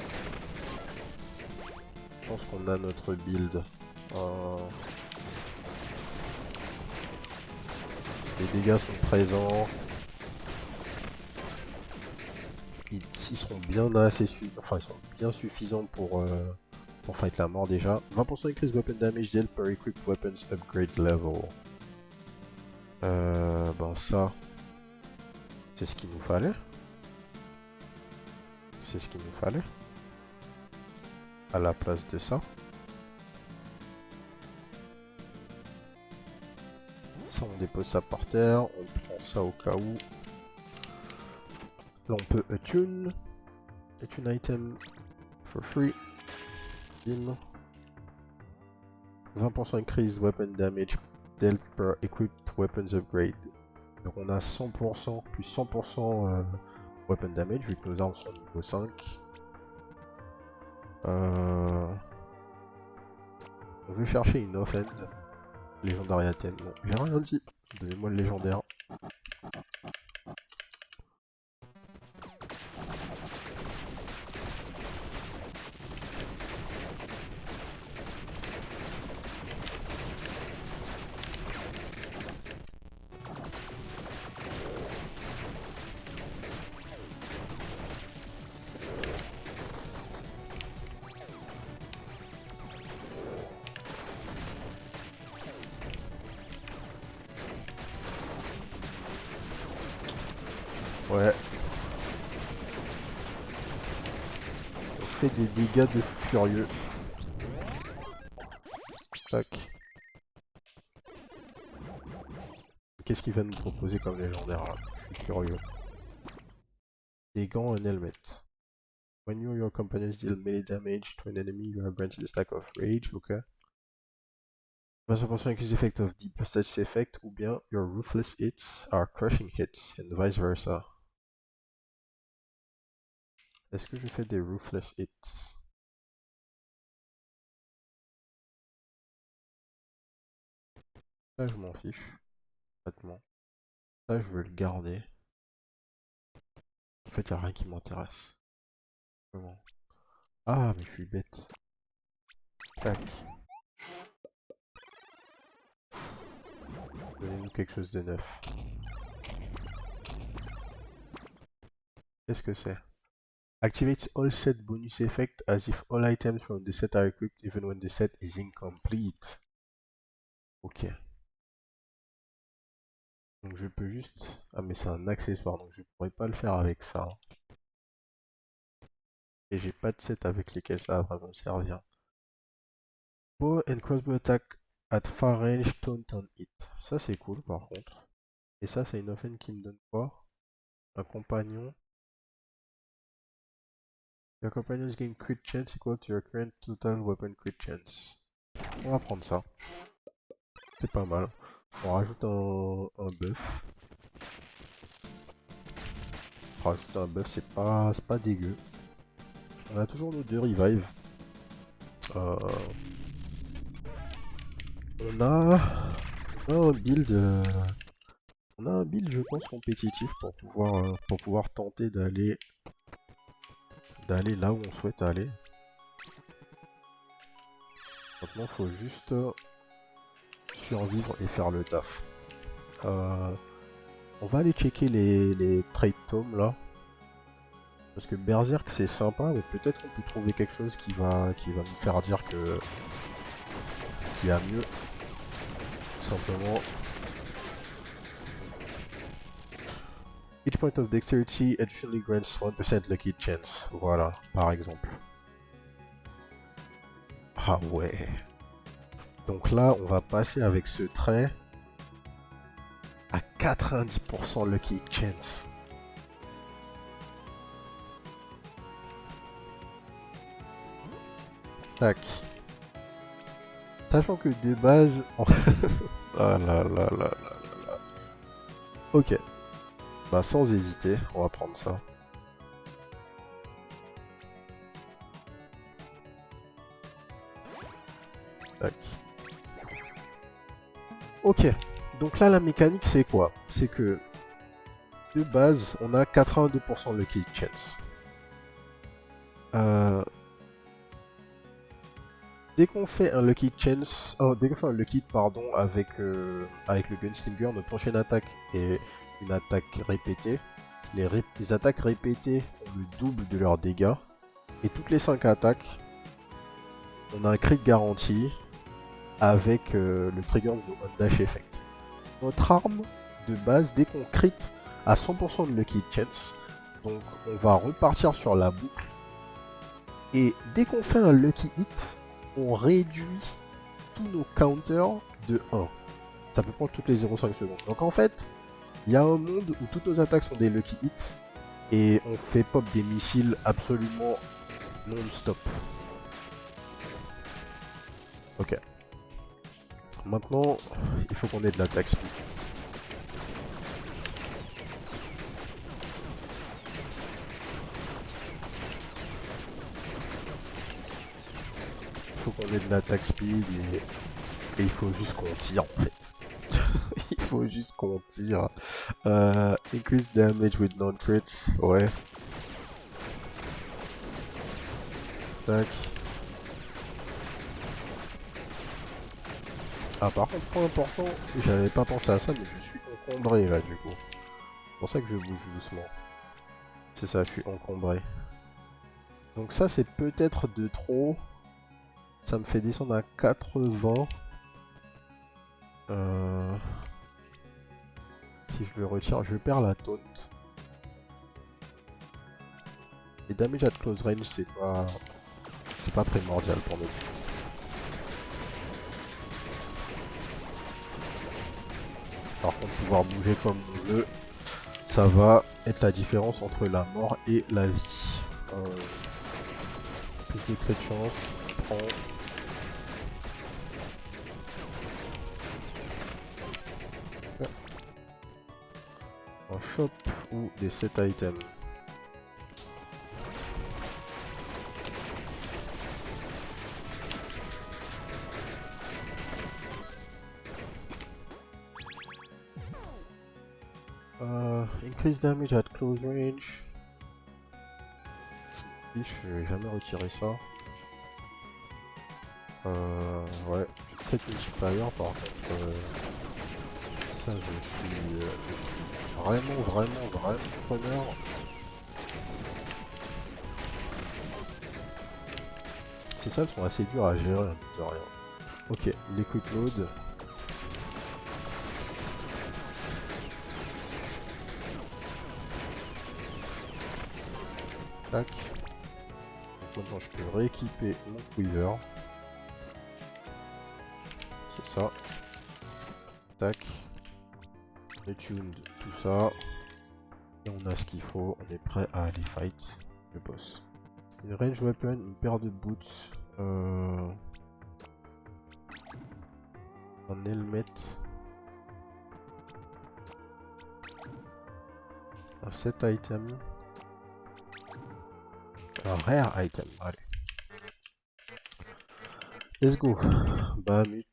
[SPEAKER 1] Je pense qu'on a notre build. Les dégâts sont présents. Ils seront bien enfin ils sont bien suffisants pour fight la mort déjà. 20% increase weapon damage dealt per equipped weapons upgrade level. Ben ça, c'est ce qu'il nous fallait. C'est ce qu'il nous fallait. À la place de ça. Ça on dépose ça par terre, on prend ça au cas où. Là on peut attune item for free. 20% increase weapon damage dealt per equipped weapons upgrade. Donc on a 100% plus 100% weapon damage vu que nos armes sont niveau 5. On veut chercher une offhand. Légendaire item. Bon, j'ai rien dit. Donnez-moi le légendaire. Ouais. On fait des dégâts de furieux. Tac. Qu'est-ce qu'il va nous proposer comme légendaire là? Je suis curieux. Des gants, un helmet. When you or your companions deal melee damage to an enemy, you are granted a stack of rage, ok. 20% increase the effect of deep stage effect, ou bien your ruthless hits are crushing hits, and vice versa. Est-ce que je fais des ruthless hits? Ça je m'en fiche, complètement. Ça je veux le garder. En fait y a rien qui m'intéresse. Comment? Ah mais je suis bête. Tac. Donnez-nous quelque chose de neuf. Qu'est-ce que c'est? Activates all set bonus effect as if all items from the set are equipped even when the set is incomplete. Ok. Donc je peux juste... Ah mais c'est un accessoire donc je pourrais pas le faire avec ça. Et j'ai pas de set avec lesquels ça va vraiment me servir. Bow and crossbow attack at far range taunt on hit. Ça c'est cool par contre. Et ça c'est une offense qui me donne quoi? Un compagnon. Your companion's gain crit chance equal to your current total weapon crit chance. On va prendre ça. C'est pas mal. On rajoute un buff. Rajouter un buff, c'est pas dégueu. On a toujours nos 2 revive. On a un build. On a un build, je pense, compétitif pour pouvoir tenter d'aller là où on souhaite aller. Maintenant, faut juste survivre et faire le taf. On va aller checker les trade tomes là. Parce que Berserk c'est sympa, mais peut-être qu'on peut trouver quelque chose qui va nous faire dire que qu'il y a mieux. Tout simplement. Each point of dexterity additionally grants 1% lucky chance. Voilà, par exemple. Ah ouais. Donc là, on va passer avec ce trait à 90% lucky chance. Tac. Sachant que de base... ah là là là là là là. Ok. Bah sans hésiter, on va prendre ça. Tac. Ok. Donc là la mécanique c'est quoi? C'est que de base on a 82% lucky chance. Dès qu'on fait un lucky chance, dès qu'on fait un lucky pardon avec le gunslinger, notre prochaine attaque est une attaque répétée. Les attaques répétées ont le double de leurs dégâts et toutes les 5 attaques, on a un crit garanti avec le trigger de dash effect. Notre arme de base, dès qu'on crit à 100% de lucky chance, donc on va repartir sur la boucle et dès qu'on fait un lucky hit, on réduit tous nos counters de 1. Ça peut prendre toutes les 0,5 secondes. Donc en fait, il y a un monde où toutes nos attaques sont des lucky hits et on fait pop des missiles absolument non-stop. Ok. Maintenant, il faut qu'on ait de l'attaque speed. faut qu'on ait de l'attaque speed et il faut juste qu'on tire en fait. Il faut juste qu'on tire. Increase damage with non-crits, ouais. Tac. Ah par contre, point important, j'avais pas pensé à ça, mais je suis encombré là du coup. C'est pour ça que je bouge doucement. C'est ça, je suis encombré. Donc ça c'est peut-être de trop. Ça me fait descendre à 80. Si je le retire, je perds la taunt. Et damage at close range, c'est pas primordial pour nous. Par contre, pouvoir bouger comme on veut, ça va être la différence entre la mort et la vie. Plus de crit de chance, prends. Un shop ou des set items. Increase damage at close range. Je vais jamais retirer ça. Ouais, je traite multiplier par contre. Ça, je suis vraiment preneur. Ces salles sont assez dures à gérer, de rien. Ok, les quick load. Tac. Donc maintenant je peux rééquiper mon quiver. C'est ça. Tac. Retuned, tout ça. Et on a ce qu'il faut, on est prêt à aller fight le boss. Une range weapon, une paire de boots. Un helmet. Un set item. Un rare item, allez. Let's go. Bahamut.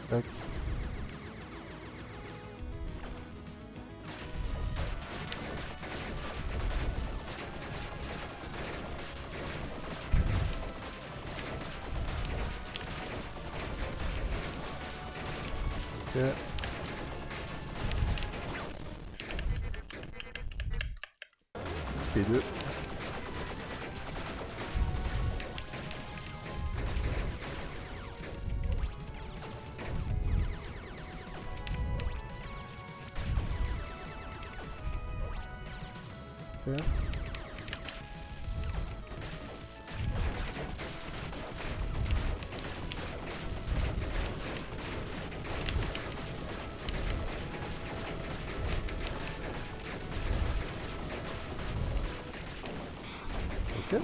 [SPEAKER 1] Tac. Ok. P2. Ok. Ok.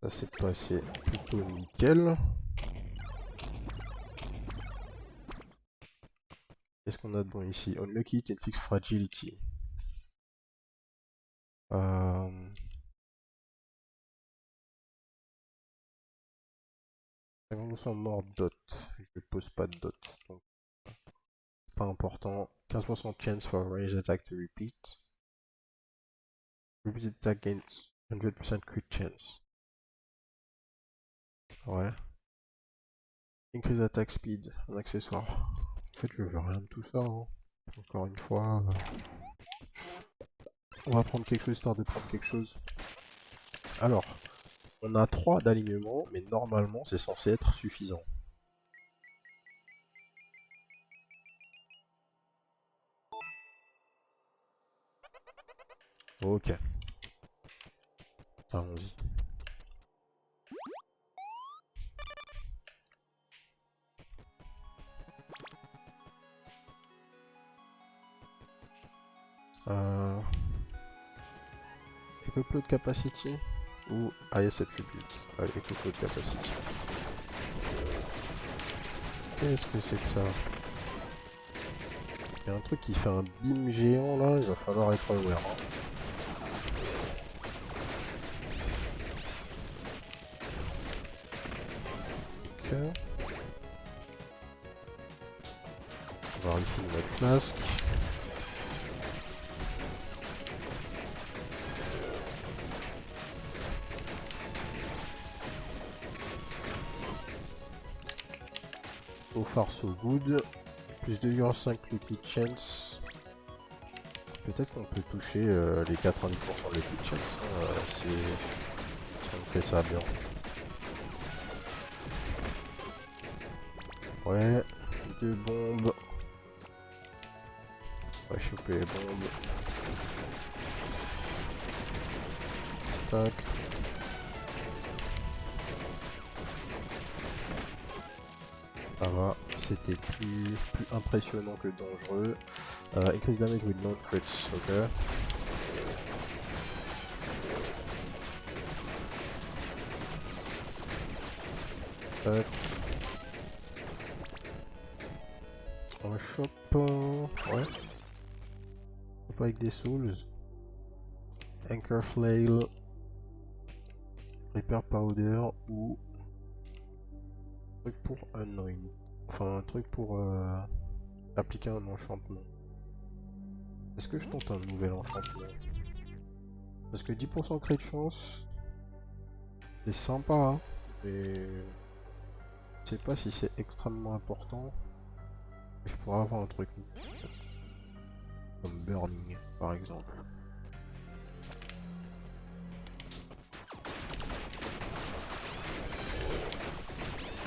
[SPEAKER 1] Ça s'est passé plutôt nickel. Qu'est-ce qu'on a de bon ici? Unlucky it and fix fragility. Euh... 50% mort dot. Je pose pas de dot. Donc c'est pas important. 15% chance for range attack to repeat. Repeat attack gains 100% crit chance. Ouais. Increase attack speed, un accessoire. En fait, je veux rien de tout ça. Hein. Encore une fois, on va prendre quelque chose histoire de prendre quelque chose. Alors, on a 3 d'alignement, mais normalement, c'est censé être suffisant. Ok. Allons-y. Equip load capacity ou highest attribute? Allez, equip load capacity. Qu'est-ce que c'est que ça? Il y a un truc qui fait un beam géant là, il va falloir être aware. Hein. Ok. On va refiler notre flasque. So far so good. Plus 2,5 liquid chance. Peut-être qu'on peut toucher les 90% de liquid chance hein, si on fait ça bien. Ouais, 2 bombes. On va choper les bombes. Tac. Ça va, c'était plus impressionnant que dangereux. Increase damage with non-crits, ok. Tac. On chope... ouais. Chope avec des souls. Anchor Flail. Repair Powder ou... truc pour Unring. Enfin, un truc pour appliquer un enchantement. Est-ce que je tente un nouvel enchantement? Parce que 10% crit de chance, c'est sympa, hein, mais je sais pas si c'est extrêmement important. Et je pourrais avoir un truc en fait. Comme Burning, par exemple.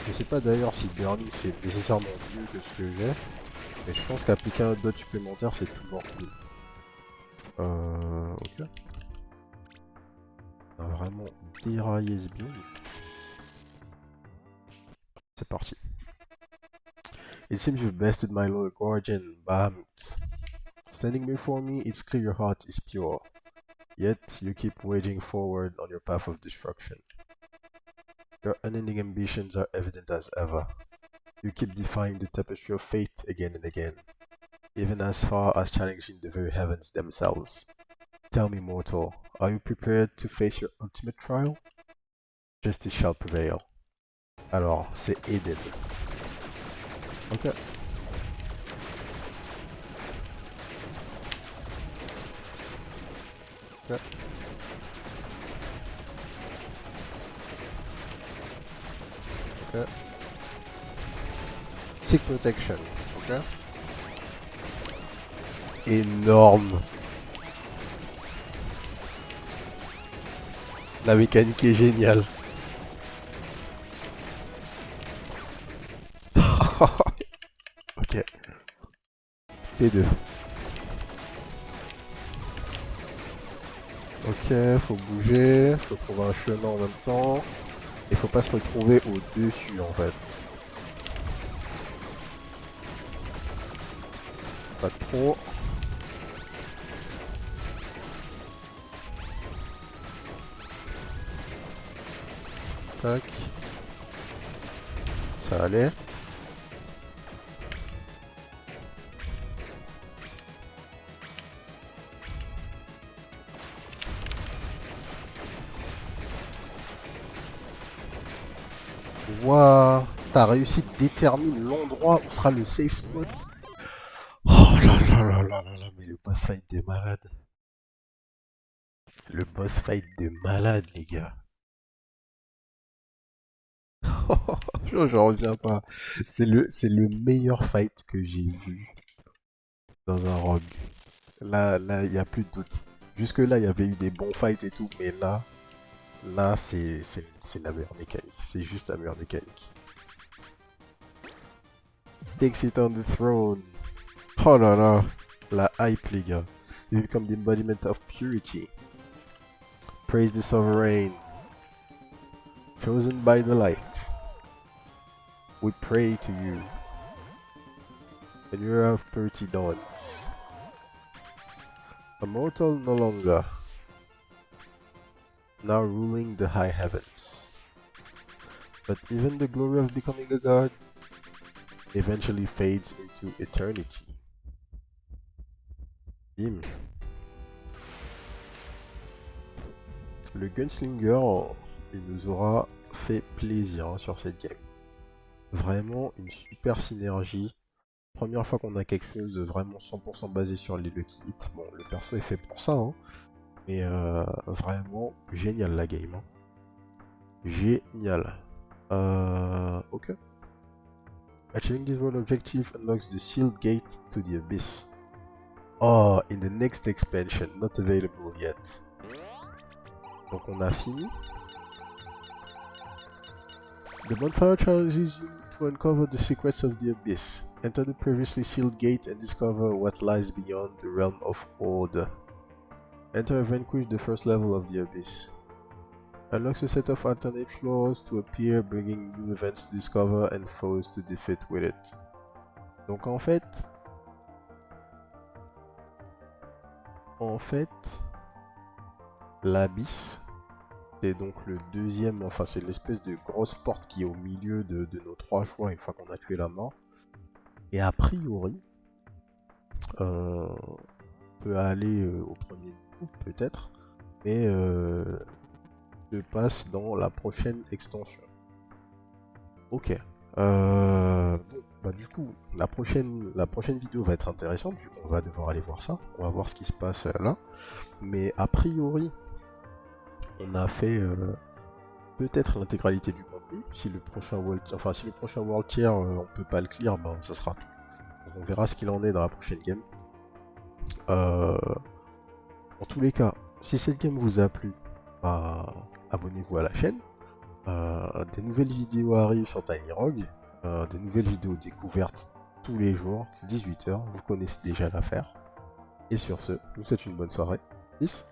[SPEAKER 1] Je sais pas d'ailleurs si Burning c'est nécessairement mieux que ce que j'ai, mais je pense qu'appliquer un dot supplémentaire c'est toujours cool. Ok. On a vraiment déraillé ce build. C'est parti. It seems you've bested my Lord Guardian, Bahamut. Standing before me, it's clear your heart is pure. Yet you keep waging forward on your path of destruction. Your unending ambitions are evident as ever. You keep defying the tapestry of fate again and again, even as far as challenging the very heavens themselves. Tell me, mortal, are you prepared to face your ultimate trial? Justice shall prevail. Alors, c'est Eden. Ok. Ok. Ok. Sick protection. Ok. Énorme. La mécanique est géniale. Ok. P2. Ok, faut bouger, faut trouver un chemin en même temps. Et faut pas se retrouver au-dessus en fait. Pas trop. Tac. Ça allait. Waouh, t'as réussi de déterminer l'endroit où sera le safe spot. Oh là là là là là là, mais le boss fight de malade. Le boss fight de malade, les gars. J'en reviens pas. C'est le meilleur fight que j'ai vu dans un rogue. Là, il y a plus de doute. Jusque là, il y avait eu des bons fights et tout, mais là, c'est la meilleure mécanique. C'est juste la meilleure mécanique. Takes it on the throne. Oh là là, la hype, les gars. You become the embodiment of purity. Praise the sovereign. Chosen by the light. We pray to you. And you have purity dawns. A mortal no longer. now ruling the high heavens. But even the glory of becoming a god eventually fades into eternity. Bim. Le Gunslinger, il nous aura fait plaisir hein, sur cette game. Vraiment une super synergie. Première fois qu'on a quelque chose de vraiment 100% basé sur les Lucky Hits. Bon, le perso est fait pour ça, hein, mais vraiment génial la game. Hein. Génial. Ok. Achieving this world objective unlocks the sealed gate to the abyss. Oh, in the next expansion, not available yet. Donc on a fini. The bonfire challenges you to uncover the secrets of the abyss. Enter the previously sealed gate and discover what lies beyond the realm of Order. Enter and vanquish the first level of the abyss. Unlocks a set of alternate floors to appear, bringing new events to discover and foes to defeat with it. Donc en fait, l'abysse, c'est donc le deuxième, enfin c'est l'espèce de grosse porte qui est au milieu de nos trois choix une fois qu'on a tué la mort. Et a priori, on peut aller au premier coup peut-être, mais se passe dans la prochaine extension. Ok. Bon, bah du coup, la prochaine vidéo va être intéressante vu qu'on va devoir aller voir ça. On va voir ce qui se passe là. Mais a priori, on a fait peut-être l'intégralité du contenu. Si le prochain World, Tier, on peut pas le clear, bah, ça sera tout. Donc, on verra ce qu'il en est dans la prochaine game. En tous les cas, si cette game vous a plu, bah, abonnez-vous à la chaîne. Des nouvelles vidéos arrivent sur TinyRogue. Des nouvelles vidéos découvertes tous les jours, 18 h. Vous connaissez déjà l'affaire. Et sur ce, je vous souhaite une bonne soirée. Peace.